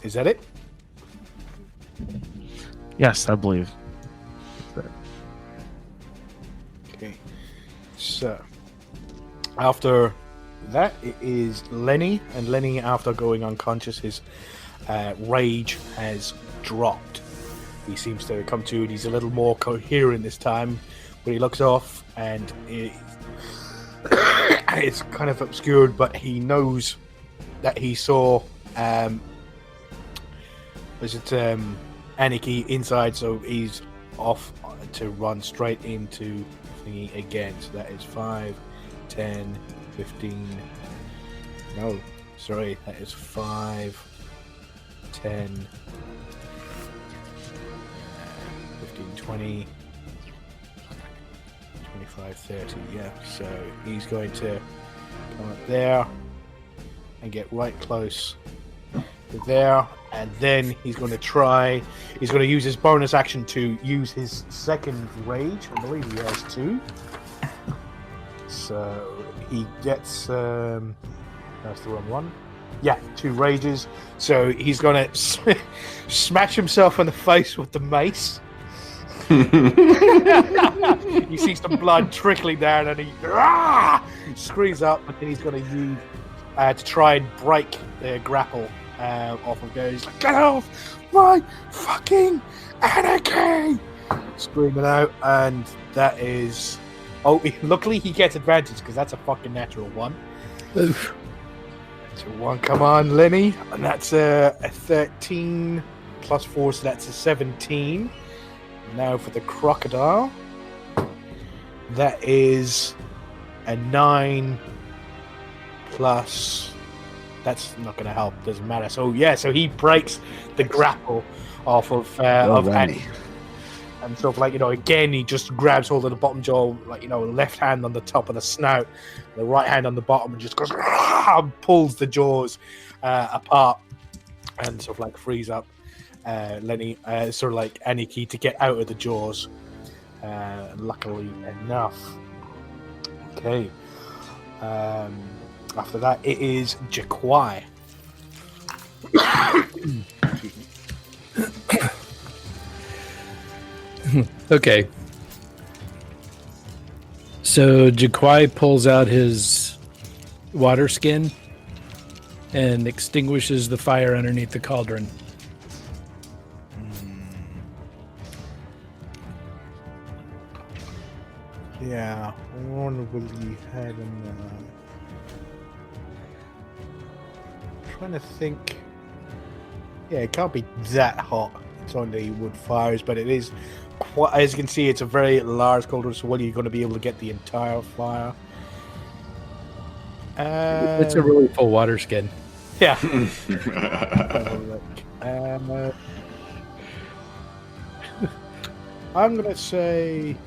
is that it? Yes, I believe. Okay, so after that, it is Lenny, and Lenny, after going unconscious, his rage has dropped. He seems to come to, and he's a little more coherent this time, but he looks off, and it's kind of obscured, but he knows that he saw Aniki inside, so he's off to run straight into thingy again. So that is 5, 10, 15. No, sorry, that is 5, 10, 15, 20, 25, 30. Yeah, so he's going to come up there and get right close to there, and then he's going to use his bonus action to use his second rage. I believe he has 2. So he gets that's the wrong one. Yeah, 2 rages. So he's going to smash himself in the face with the mace. You see some blood trickling down, and he screams up, but then he's going to use to try and break the grapple off of goes, "Get off my fucking anarchy!" Screaming out, and that is... luckily he gets advantage, because that's a fucking natural 1. Oof. So 1, come on, Lenny. And that's a 13 plus 4, so that's a 17. Now for the crocodile, that is a 9 plus... That's not going to help. Doesn't matter. So yeah, so he breaks the grapple off of Annie. And so, again, he just grabs hold of the bottom jaw, left hand on the top of the snout, the right hand on the bottom, and just goes, pulls the jaws apart, and frees up Lenny, Aniki to get out of the jaws. Luckily enough. Okay. After that, it is Jaquai. Okay. So Jaquai pulls out his water skin and extinguishes the fire underneath the cauldron. Yeah, one will you had in trying to think. Yeah, it can't be that hot. It's only wood fires, but it is quite, as you can see, it's a very large cauldron, so you're going to be able to get the entire fire. It's a really full water skin. Yeah. I'm going to say...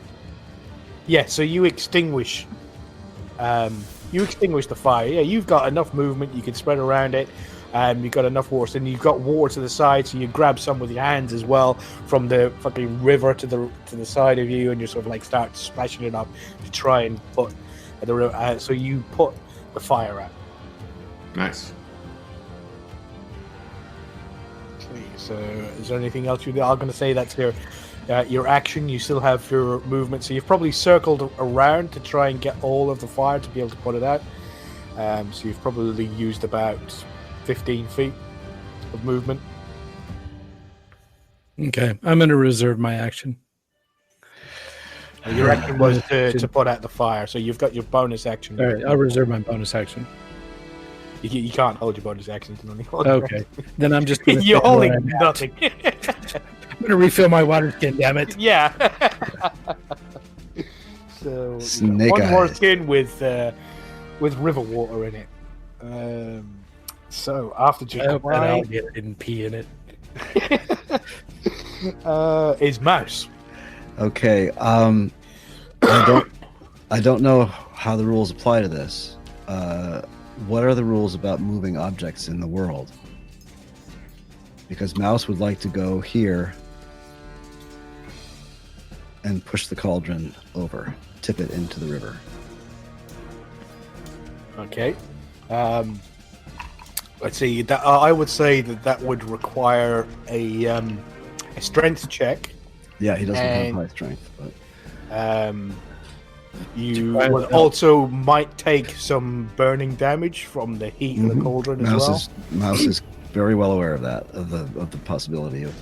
Yeah, so you extinguish the fire. Yeah, you've got enough movement. You can spread around it. You've got enough water, and you've got water to the side, so you grab some with your hands as well from the fucking river to the side of you, and you sort of like start splashing it up to try and put the so you put the fire out. Nice. Okay, so is there anything else I'm going to say that's your action? You still have your movement, so you've probably circled around to try and get all of the fire to be able to put it out. So you've probably used about 15 feet of movement. Okay, I'm going to reserve my action. Your action was to put out the fire, so you've got your bonus action. All right, I'll reserve my bonus action. You can't hold your bonus action. You can only hold Okay, then I'm just going to... You're holding nothing. I'm going to refill my water skin, damn it. Yeah. So Snake one more eyes. skin with river water in it. So after I hope that July alligator didn't pee in it. is Mouse. Okay. I don't know how the rules apply to this. What are the rules about moving objects in the world? Because Mouse would like to go here and push the cauldron over, tip it into the river. Okay. Let's see. That I would say that would require a strength check. Yeah, he doesn't have And- high strength, but You Right. would also might take some burning damage from the heat of the cauldron as well. Mouse is very well aware of that, of the possibility of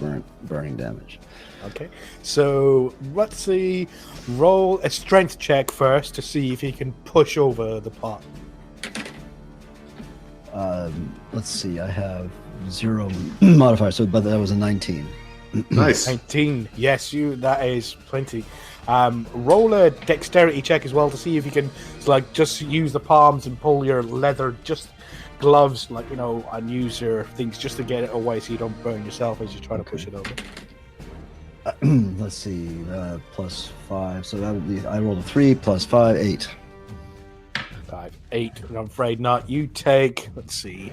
burning damage. Okay, so let's see. Roll a strength check first to see if he can push over the pot. Let's see, I have 0 modifier, but that was a 19. Nice. 19. Yes, that is plenty. Roll a dexterity check as well to see if you can just use the palms and pull your leather gloves, and use your things just to get it away so you don't burn yourself as you try to push it over. Let's see, plus 5, so that would be, I rolled a 3 plus 5, 8. 5, 8. I'm afraid not. You take, let's see,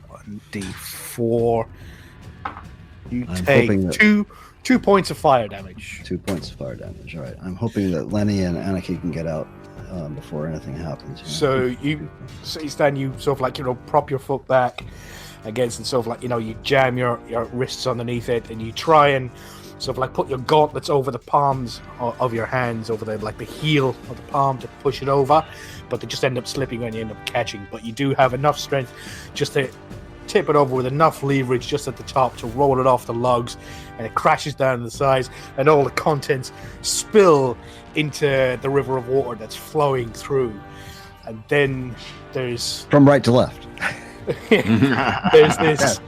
1d4. You I'm take hoping that- 2 points of fire damage. 2 points of fire damage, all right. I'm hoping that Lenny and Anarchy can get out before anything happens. So you stand, you sort of prop your foot back against, and sort of you jam your wrists underneath it, and you try and sort of put your gauntlets over the palms of your hands, over the heel of the palm to push it over, but they just end up slipping and you end up catching. But you do have enough strength just to tip it over with enough leverage just at the top to roll it off the logs, and it crashes down to the sides, and all the contents spill into the river of water that's flowing through. And then there's From right to left. there's this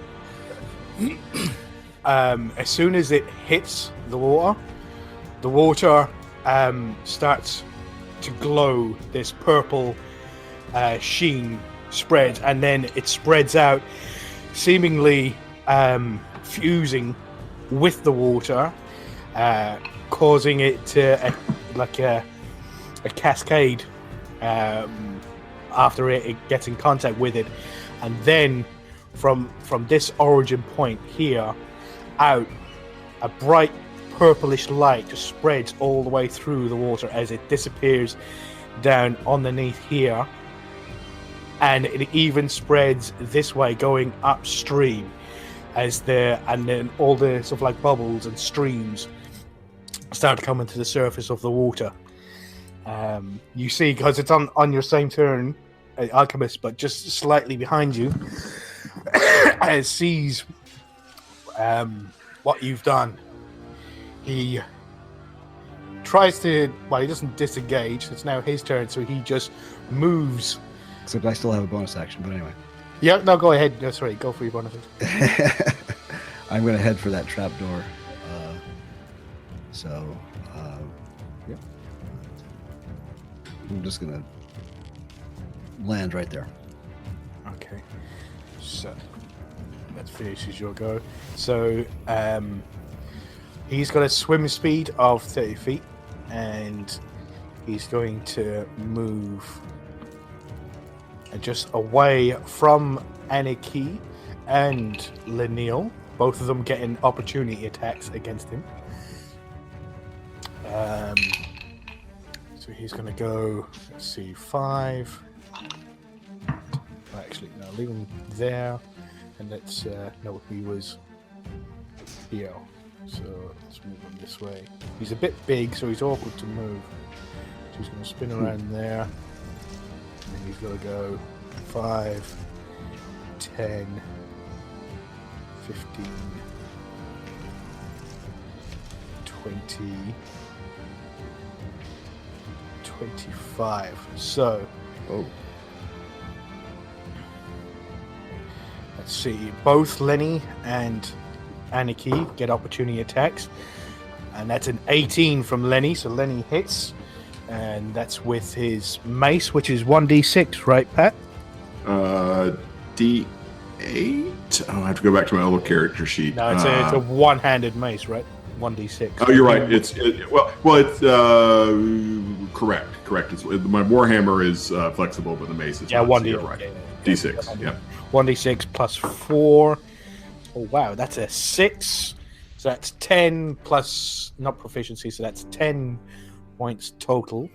as soon as it hits the water starts to glow. This purple sheen spreads, and then it spreads out, seemingly fusing with the water, causing it to a cascade after it gets in contact with it. And then from this origin point here out, a bright purplish light just spreads all the way through the water as it disappears down underneath here, and it even spreads this way going upstream and then all the sort of bubbles and streams start coming to the surface of the water. You see, because it's on your same turn, alchemist, but just slightly behind you, sees what you've done. He tries to, well, he doesn't disengage. It's now his turn, so he just moves. Except I still have a bonus action, but anyway. Yeah, no, go ahead. No, sorry, go for your bonus action. I'm going to head for that trapdoor. Yeah. I'm just going to land right there. Okay, so that finishes your go. So he's got a swim speed of 30 feet, and he's going to move just away from Anarchy and Lenil, both of them getting opportunity attacks against him. So he's going to go, let's see, 5. Actually, no, leave him there, and let's no, he was here, so let's move him this way. He's a bit big, so he's awkward to move, so he's going to spin around there, and then he's going to go 5, 10, 15, 20, 25. So let's see, both Lenny and Anarchy get opportunity attacks, and that's an 18 from Lenny, so Lenny hits, and that's with his mace, which is 1d6, right, Pat? D8. Oh, I have to go back to my little character sheet. No, it's a one-handed mace, right? 1d6. Oh, you're right. It's correct. It's, my warhammer is flexible, but the mace is not, 1d6. So right. D6. Yeah. 1d6 plus 4. Oh wow, that's a 6. So that's 10 plus not proficiency, so that's 10 points total.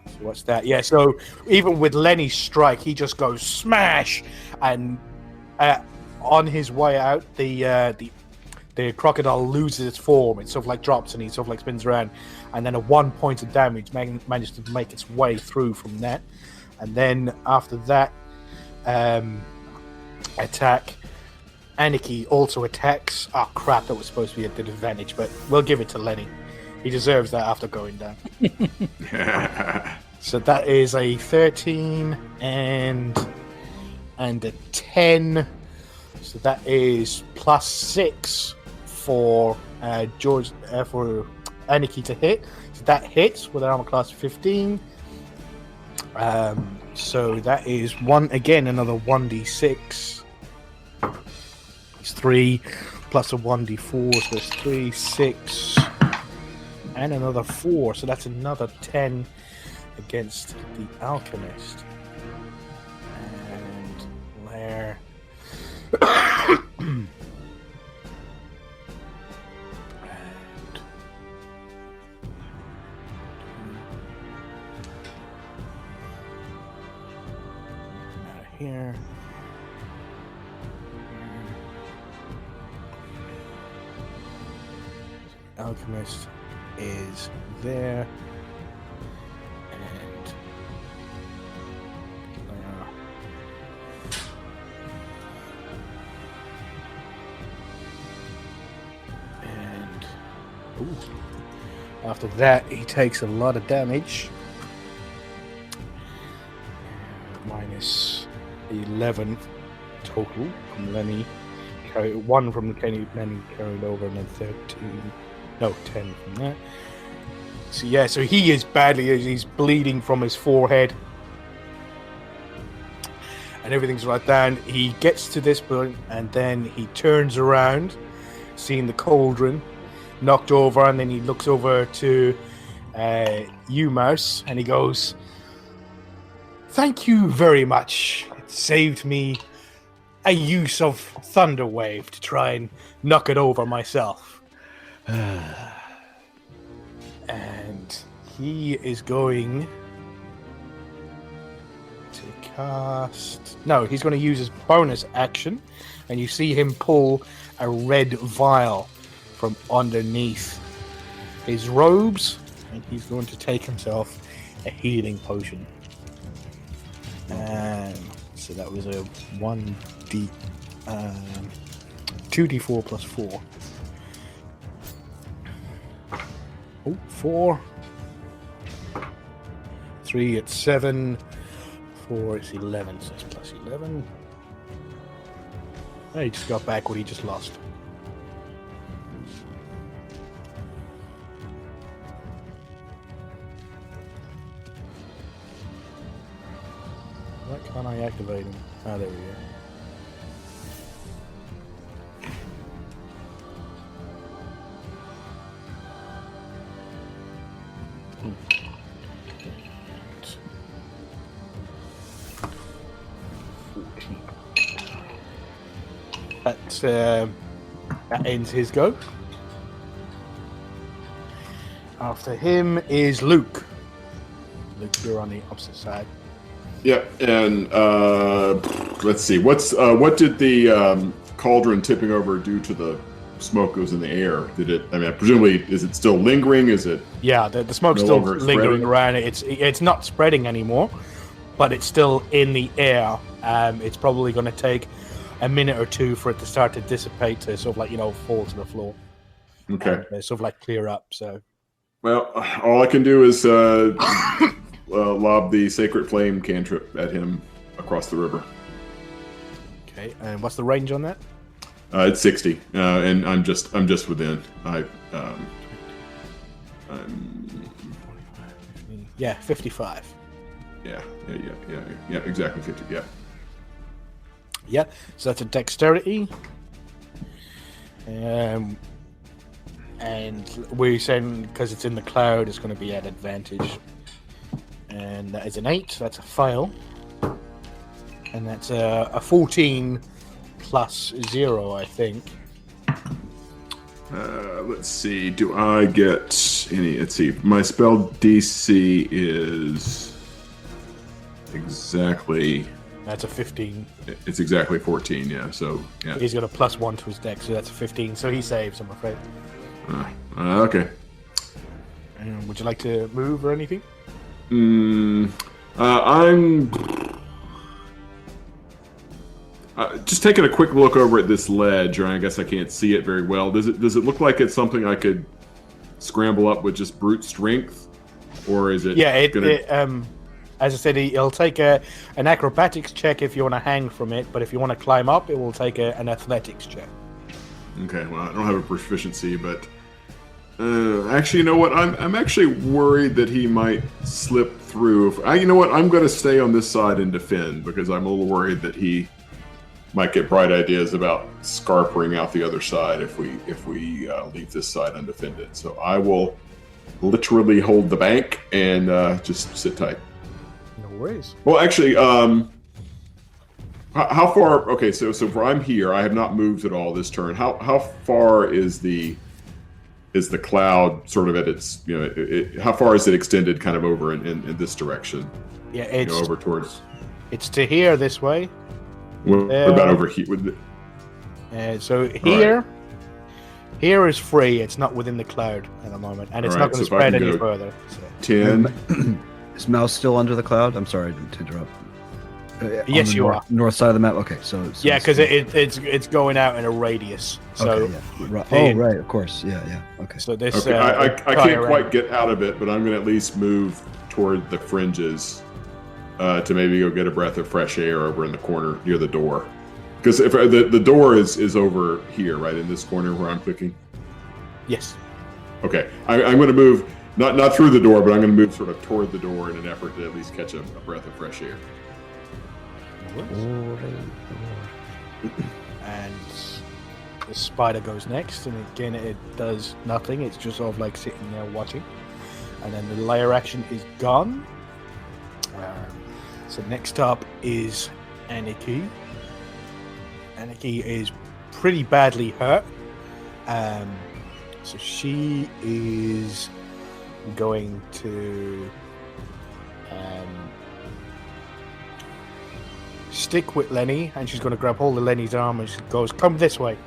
So what's that? Yeah, so even with Lenny's strike, he just goes smash, and on his way out, the crocodile loses its form. It sort of like drops, and he sort of like spins around, and then a 1 point of damage manages to make its way through from that. And then after that attack, Anarchy also attacks. Oh crap, that was supposed to be at the advantage, but we'll give it to Lenny. He deserves that after going down. So that is a 13 and a 10. So that is plus 6 for George for Anarchy to hit. So that hits with an armor class 15. So that is another 1d6. It's 3 plus a 1d4, so it's 3, 6, and another 4. So that's another 10 against the alchemist. And there. Here. Alchemist is there, and after that he takes a lot of damage. Minus 11 total from Lenny. 1 from Lenny carried over, and then 10 from that. So yeah, so he is badly, he's bleeding from his forehead, and everything's right down. He gets to this point, and then he turns around, seeing the cauldron knocked over, and then he looks over to you, Mouse, and he goes, "Thank you very much. It saved me a use of Thunderwave to try and knock it over myself." And he is going to cast... No, he's going to use his bonus action, and you see him pull a red vial from underneath his robes, and he's going to take himself a healing potion. So that was a 2d4 plus 4. Oh, 4. 3, it's 7. 4, it's 11, so it's plus 11. Oh, he just got back what he just lost. Why can't I activate him? Ah, there we go. That ends his go. After him is Luke. Luke, you're on the opposite side. Yeah, and let's see. What did the cauldron tipping over do to the smoke that was in the air? Did it? I mean, presumably, is it still lingering? Is it? Yeah, the smoke's no still longer lingering spreading? around. It's not spreading anymore, but it's still in the air. It's probably going to take a minute or two for it to start to dissipate, to sort of like, fall to the floor. Okay. Sort of like clear up. So, Well, all I can do is lob the sacred flame cantrip at him across the river. okay. And what's the range on that? It's 60, and I'm just within. I'm Yeah, 55. yeah, exactly 50. Yeah. Yeah, so that's a dexterity. And we're saying because it's in the cloud, it's going to be at advantage. And that is an 8, so that's a fail. And that's a 14 plus 0, I think. Let's see. Do I get any? Let's see. My spell DC is exactly. That's a 15. It's exactly 14. Yeah. So yeah. He's got a plus 1 to his dex, so that's a 15. So he saves, I'm afraid. Okay. Would you like to move or anything? I'm just taking a quick look over at this ledge, or I guess I can't see it very well. Does it look like it's something I could scramble up with just brute strength, or is it? Yeah, as I said, he'll take an acrobatics check if you want to hang from it, but if you want to climb up, it will take an athletics check. Okay, well, I don't have a proficiency, but actually, you know what? I'm actually worried that he might slip through. You know what? I'm going to stay on this side and defend because I'm a little worried that he might get bright ideas about scarpering out the other side if we leave this side undefended. So I will literally hold the bank and just sit tight. No worries. Well, actually, how far? Okay, so where I'm here, I have not moved at all this turn. How far is the cloud sort of at its, how far is it extended kind of over in this direction? Yeah, it's over towards. It's to here this way. What about over here? So here is free. It's not within the cloud at the moment, and it's All not right, going to so if I spread can any go further. So. 10. Is Mouse still under the cloud? I'm sorry to interrupt. Yes, on the you are. north side of the map. Okay, so Yeah, because it's going out in a radius. So okay, yeah. Right. Right, of course. Yeah. Okay. So this. Okay, I can't quite get out of it, but I'm going to at least move toward the fringes to maybe go get a breath of fresh air over in the corner near the door. Because if the door is over here, right in this corner where I'm clicking. Yes. Okay, I'm going to move not through the door, but I'm going to move sort of toward the door in an effort to at least catch a breath of fresh air. And the spider goes next, and again it does nothing. It's just sort of like sitting there watching. And then the layer action is gone. So next up is Anarchy. Anarchy is pretty badly hurt. So she is going to stick with Lenny, and she's going to grab hold of Lenny's arm and she goes, "Come this way."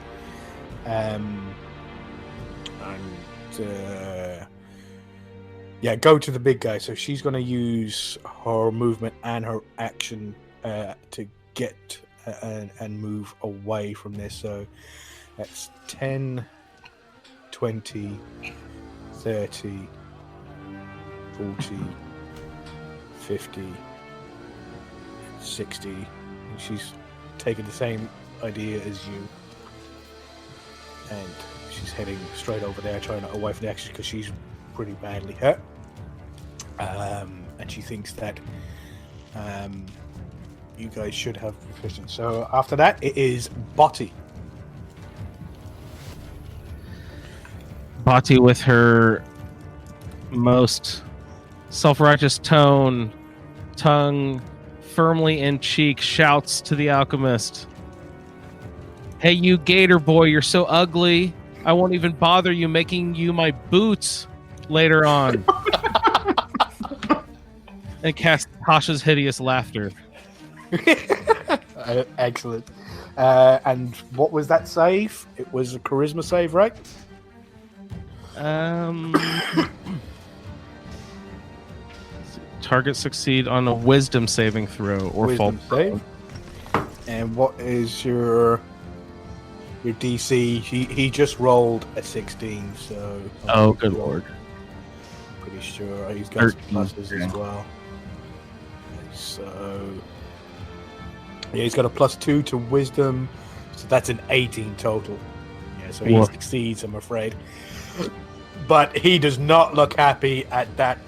Yeah, go to the big guy. So she's going to use her movement and her action to get and move away from this. So that's 10, 20, 30, 40, 50, 60. And she's taking the same idea as you. And she's heading straight over there, trying to away from the action because she's pretty badly hurt. And she thinks that you guys should have proficiency. So after that, it is Botty. Bati, with her most self-righteous tongue firmly in cheek, shouts to the alchemist, "Hey, you gator boy, you're so ugly. I won't even bother you making you my boots later on." And cast Tasha's hideous laughter. Excellent. And what was that save? It was a charisma save, right? Target succeed on a wisdom saving throw or Wisdom fall save. And what is your DC? He just rolled a 16, so Oh, good lord. Pretty sure he's got some 13, pluses yeah. as well. So yeah, he's got a +2 to wisdom, so that's an 18 total. Yeah, so he Woof. succeeds, I'm afraid. But he does not look happy at that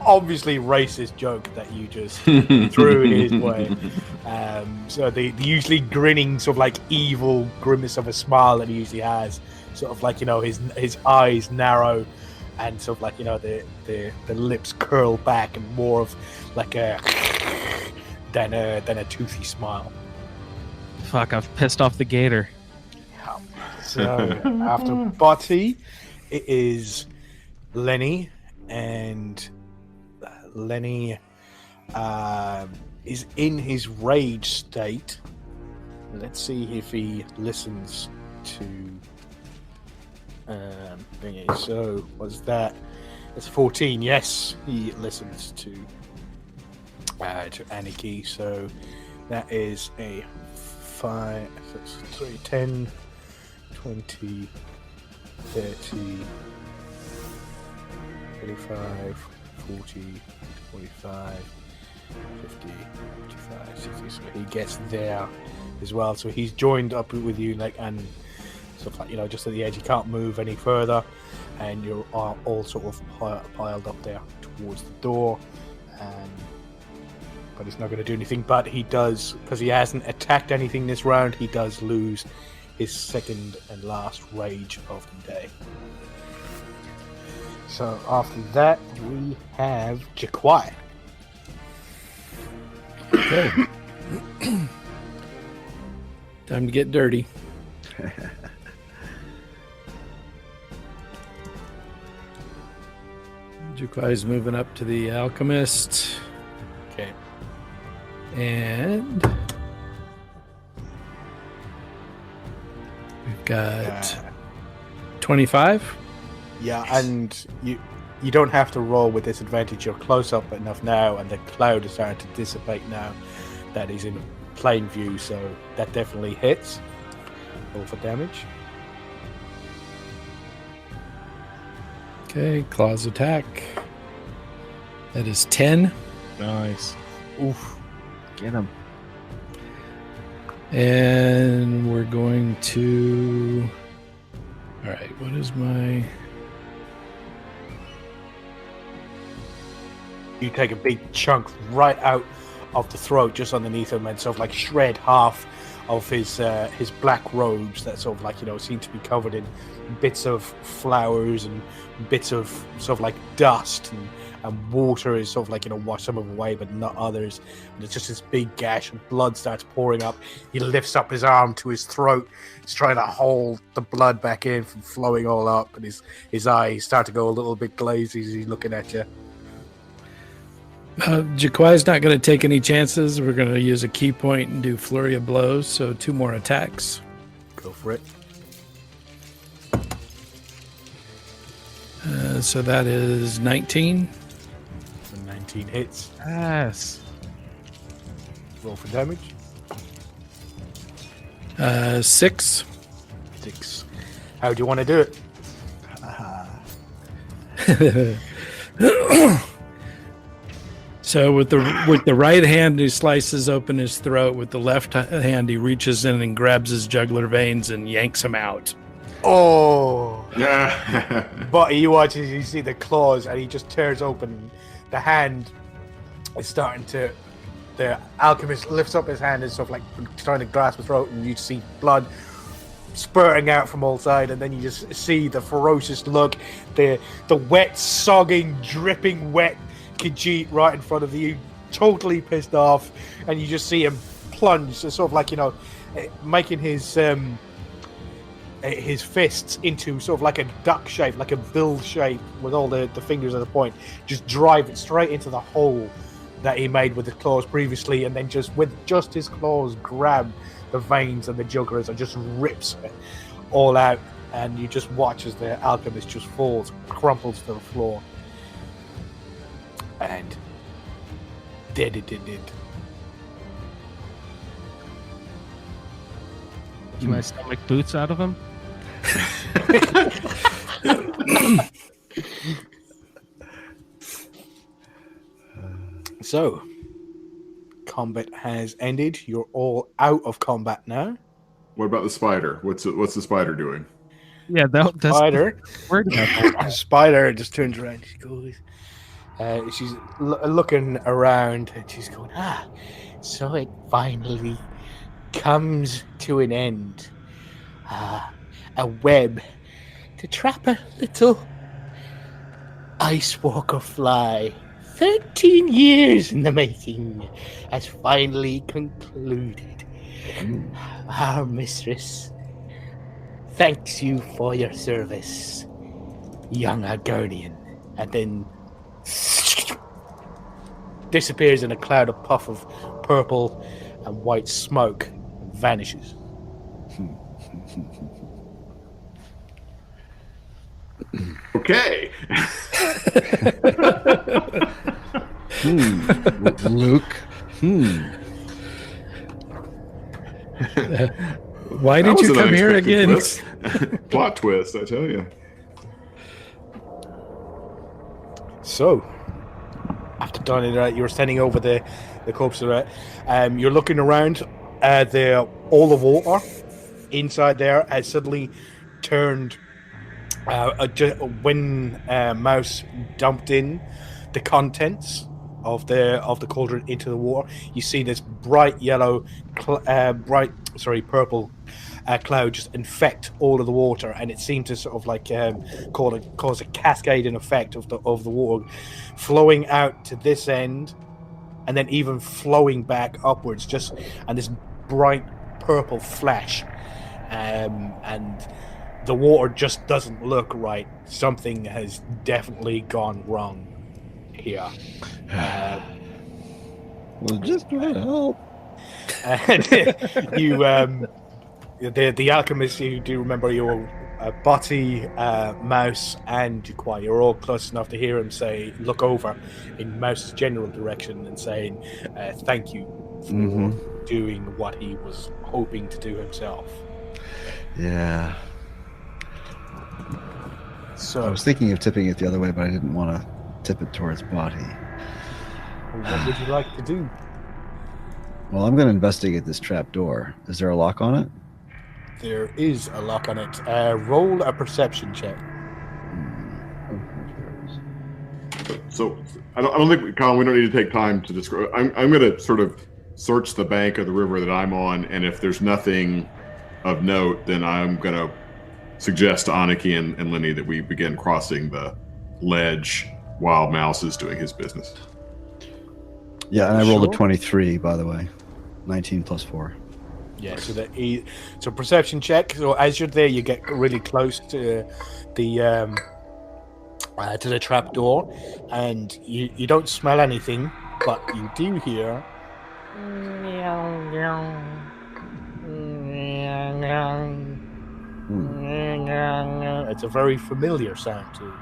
obviously racist joke that you just threw his way. So the usually grinning sort of like evil grimace of a smile that he usually has, sort of like, you know, his eyes narrow and sort of like, you know, the lips curl back and more of like a than a toothy smile. Fuck, I've pissed off the gator. So after Botty, it is Lenny, and Lenny is in his rage state. Let's see if he listens to thingy. So what's that? It's 14. Yes, he listens to Aniki. So that is a 5, 3, 10, 20, 30, 35, 40, 45, 50, 55, 60. So he gets there as well. So he's joined up with you, like, and sort of like, you know, just at the edge. He can't move any further, and you're all sort of piled up there towards the door. But he's not going to do anything. But he does, because he hasn't attacked anything this round, he does lose his second and last rage of the day. So after that, we have Jaquai. Okay. Time to get dirty. Jaquai's moving up to the alchemist. Okay. And we've got 25. Yeah, and you don't have to roll with disadvantage. You're close up enough now, and the cloud is starting to dissipate now that he's in plain view, so that definitely hits. Roll for damage. Okay, claws attack. That is 10. Nice. Oof. Get him. And we're going to... All right, what is my... You take a big chunk right out of the throat, just underneath him, and sort of like shred half of his black robes that sort of like, you know, seem to be covered in bits of flowers and bits of sort of like dust, and water is sort of like, you know, wash some of them away, but not others. And it's just this big gash, and blood starts pouring up. He lifts up his arm to his throat. He's trying to hold the blood back in from flowing all up, and his eyes start to go a little bit glazy as he's looking at you. Jaquai's not going to take any chances. We're going to use a key point and do flurry of blows, so 2 more attacks. Go for it. So that is 19. 19 hits. Yes. Roll for damage. 6. 6. How do you want to do it? So with the right hand, he slices open his throat. With the left hand, he reaches in and grabs his jugular veins and yanks him out. Oh! Yeah. But you watch as you see the claws, and he just tears open. The hand is starting to. The alchemist lifts up his hand and stuff like trying to grasp his throat, and you see blood spurting out from all sides, and then you just see the ferocious look, the wet, sogging, dripping wet Khajiit right in front of you, totally pissed off, and you just see him plunge, sort of like, making his fists into sort of like a duck shape, like a bill shape, with all the fingers at the point, just drive it straight into the hole that he made with his claws previously, and then just with just his claws grab the veins and the jugulars and just rips it all out, and you just watch as the alchemist just falls, crumples to the floor, and did. Can I still make boots out of him? So, combat has ended. You're all out of combat now. What about the spider? What's the spider doing? Yeah, that's Spider. word about that. Spider just turns around. She goes. She's looking around, and she's going, so it finally comes to an end. A web to trap a little ice walker fly. 13 years in the making has finally concluded. Our mistress thanks you for your service, young Argonian. And then disappears in a cloud of puff of purple and white smoke and vanishes. Okay. Luke. Why That did was you an come here unexpected again? twist. Plot twist, I tell you. So, after done it, you're standing over the corpse of it. You're looking around. All the water inside there has suddenly turned. When Mouse dumped in the contents of the cauldron into the water, you see this bright yellow, purple cloud just infect all of the water, and it seemed to sort of like cause a cascading effect of the water flowing out to this end, and then even flowing back upwards, and this bright purple flash, and the water just doesn't look right. Something has definitely gone wrong here. Well, just help. And you, the alchemist, you do remember your Butty, Mouse, and Juquai. You're all close enough to hear him say, look over in Mouse's general direction and saying, thank you for doing what he was hoping to do himself. Yeah. So, I was thinking of tipping it the other way, but I didn't want to tip it towards body. what would you like to do? Well, I'm going to investigate this trap door. Is there a lock on it? There is a lock on it. Roll a perception check. So I don't think, Colin, we don't need to take time to describe. I'm going to sort of search the bank of the river that I'm on, and if there's nothing of note, then I'm going to suggest to Aniki and Lenny that we begin crossing the ledge while Mouse is doing his business. Yeah, and I rolled Sure. a 23, by the way. 19 plus 4. Yeah, so perception check. So as you're there, you get really close to the trap door, and you don't smell anything, but you do hear. It's a very familiar sound to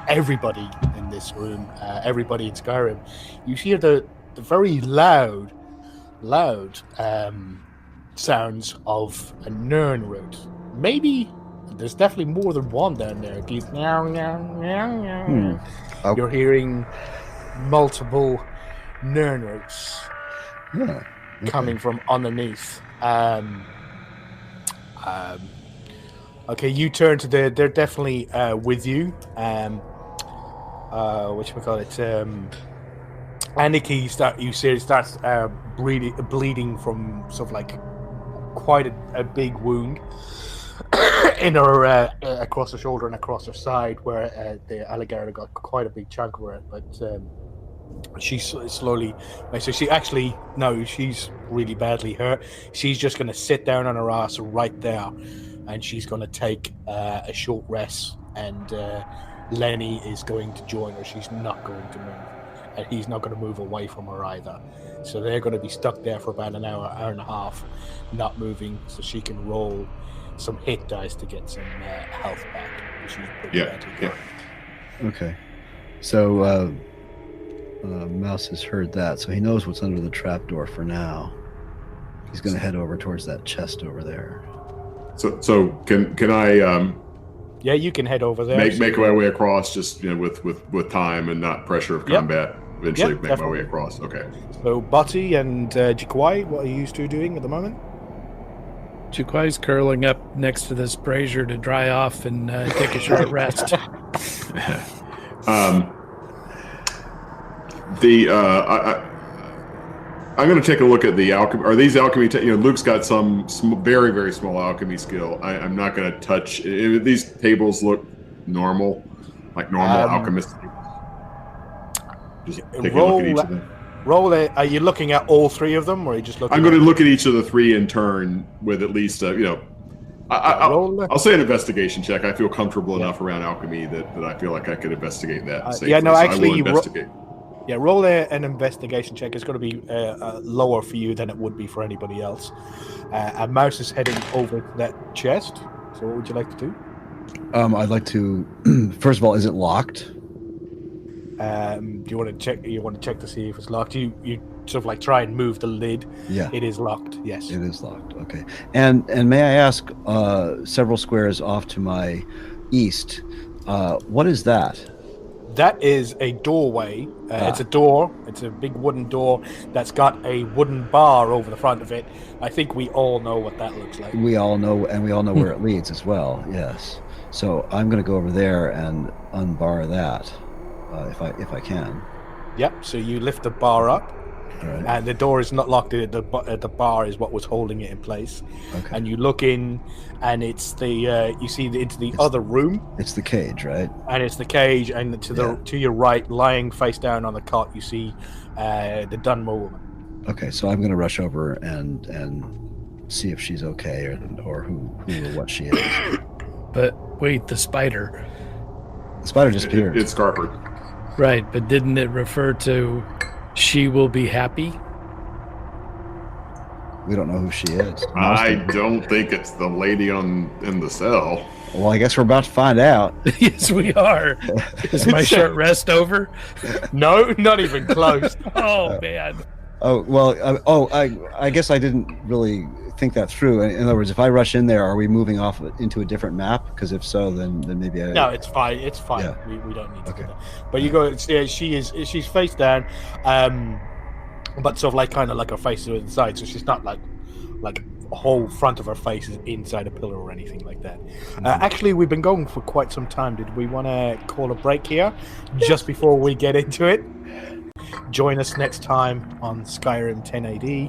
everybody in this room, everybody in Skyrim. You hear the very loud sounds of a Nirnroot. Maybe there's definitely more than one down there. These You're hearing multiple Nirnroots coming from underneath. Okay, you turn to they're definitely with you. Whatchamacallit? Aniki starts bleeding from sort of like quite a big wound in her across her shoulder and across her side, where the alligator got quite a big chunk of her. But she's slowly. So she's really badly hurt. She's just going to sit down on her ass right there, and she's going to take a short rest. And Lenny is going to join her. She's not going to move. And he's not going to move away from her either. So they're going to be stuck there for about an hour and a half, not moving, so she can roll some hit dice to get some health back. She's pretty badly hurt. Okay. So Mouse has heard that, so he knows what's under the trapdoor for now. He's going to head over towards that chest over there. So can I? Yeah, you can head over there. Make my way across, just with time and not pressure of combat. Eventually, make my way across. Okay. So, Butty and Jikwai, what are you two doing at the moment? Jikwai's curling up next to this brazier to dry off and take a short rest. I'm going to take a look at the alchemy. Are these alchemy? Luke's got some very, very small alchemy skill. I'm not going to touch. These tables look normal, like normal alchemist tables. Just take a look at each of them. Roll it. Are you looking at all three of them, or are you just looking? I'm going to look at each of the three in turn with at least I'll say an investigation check. I feel comfortable enough around alchemy that I feel like I could investigate that. Safely, actually, you investigate. Roll an investigation check. It's going to be lower for you than it would be for anybody else. And Mouse is heading over to that chest. So what would you like to do? I'd like to, first of all, is it locked? Do you want to check? You want to check to see if it's locked? You sort of like try and move the lid. Yeah, it is locked. Yes, it is locked. Okay, and may I ask, several squares off to my east, what is that? That is a doorway. It's a door. It's a big wooden door that's got a wooden bar over the front of it. I think we all know what that looks like. We all know, and we all know where it leads as well. Yes. So I'm going to go over there and unbar that, if I can. Yep. So you lift the bar up, right, and the door is not locked. The bar is what was holding it in place. Okay. And you look in, and it's into the other room. It's the cage, right? And it's the cage, and to your right, lying face down on the cot, you see the Dunmo woman. Okay, so I'm going to rush over and see if she's okay, or who or what she is. But wait, the spider. The spider disappeared. It's Scarper. Right, but didn't it refer to she will be happy? We don't know who she is. I don't think it's the lady in the cell. Well, I guess we're about to find out. Yes, we are. Is my short rest over? No, not even close. Oh, man. Oh, well, I guess I didn't really think that through. In other words, if I rush in there, are we moving off into a different map? Because if so, then maybe I... No, it's fine. It's fine. Yeah. We don't need to do that. But you go, she's face down, but sort of like kind of like her face to the side, so she's not like a whole front of her face is inside a pillar or anything like that. Actually, we've been going for quite some time. Did we want to call a break here just before we get into it? Join us next time on Skyrim 10 AD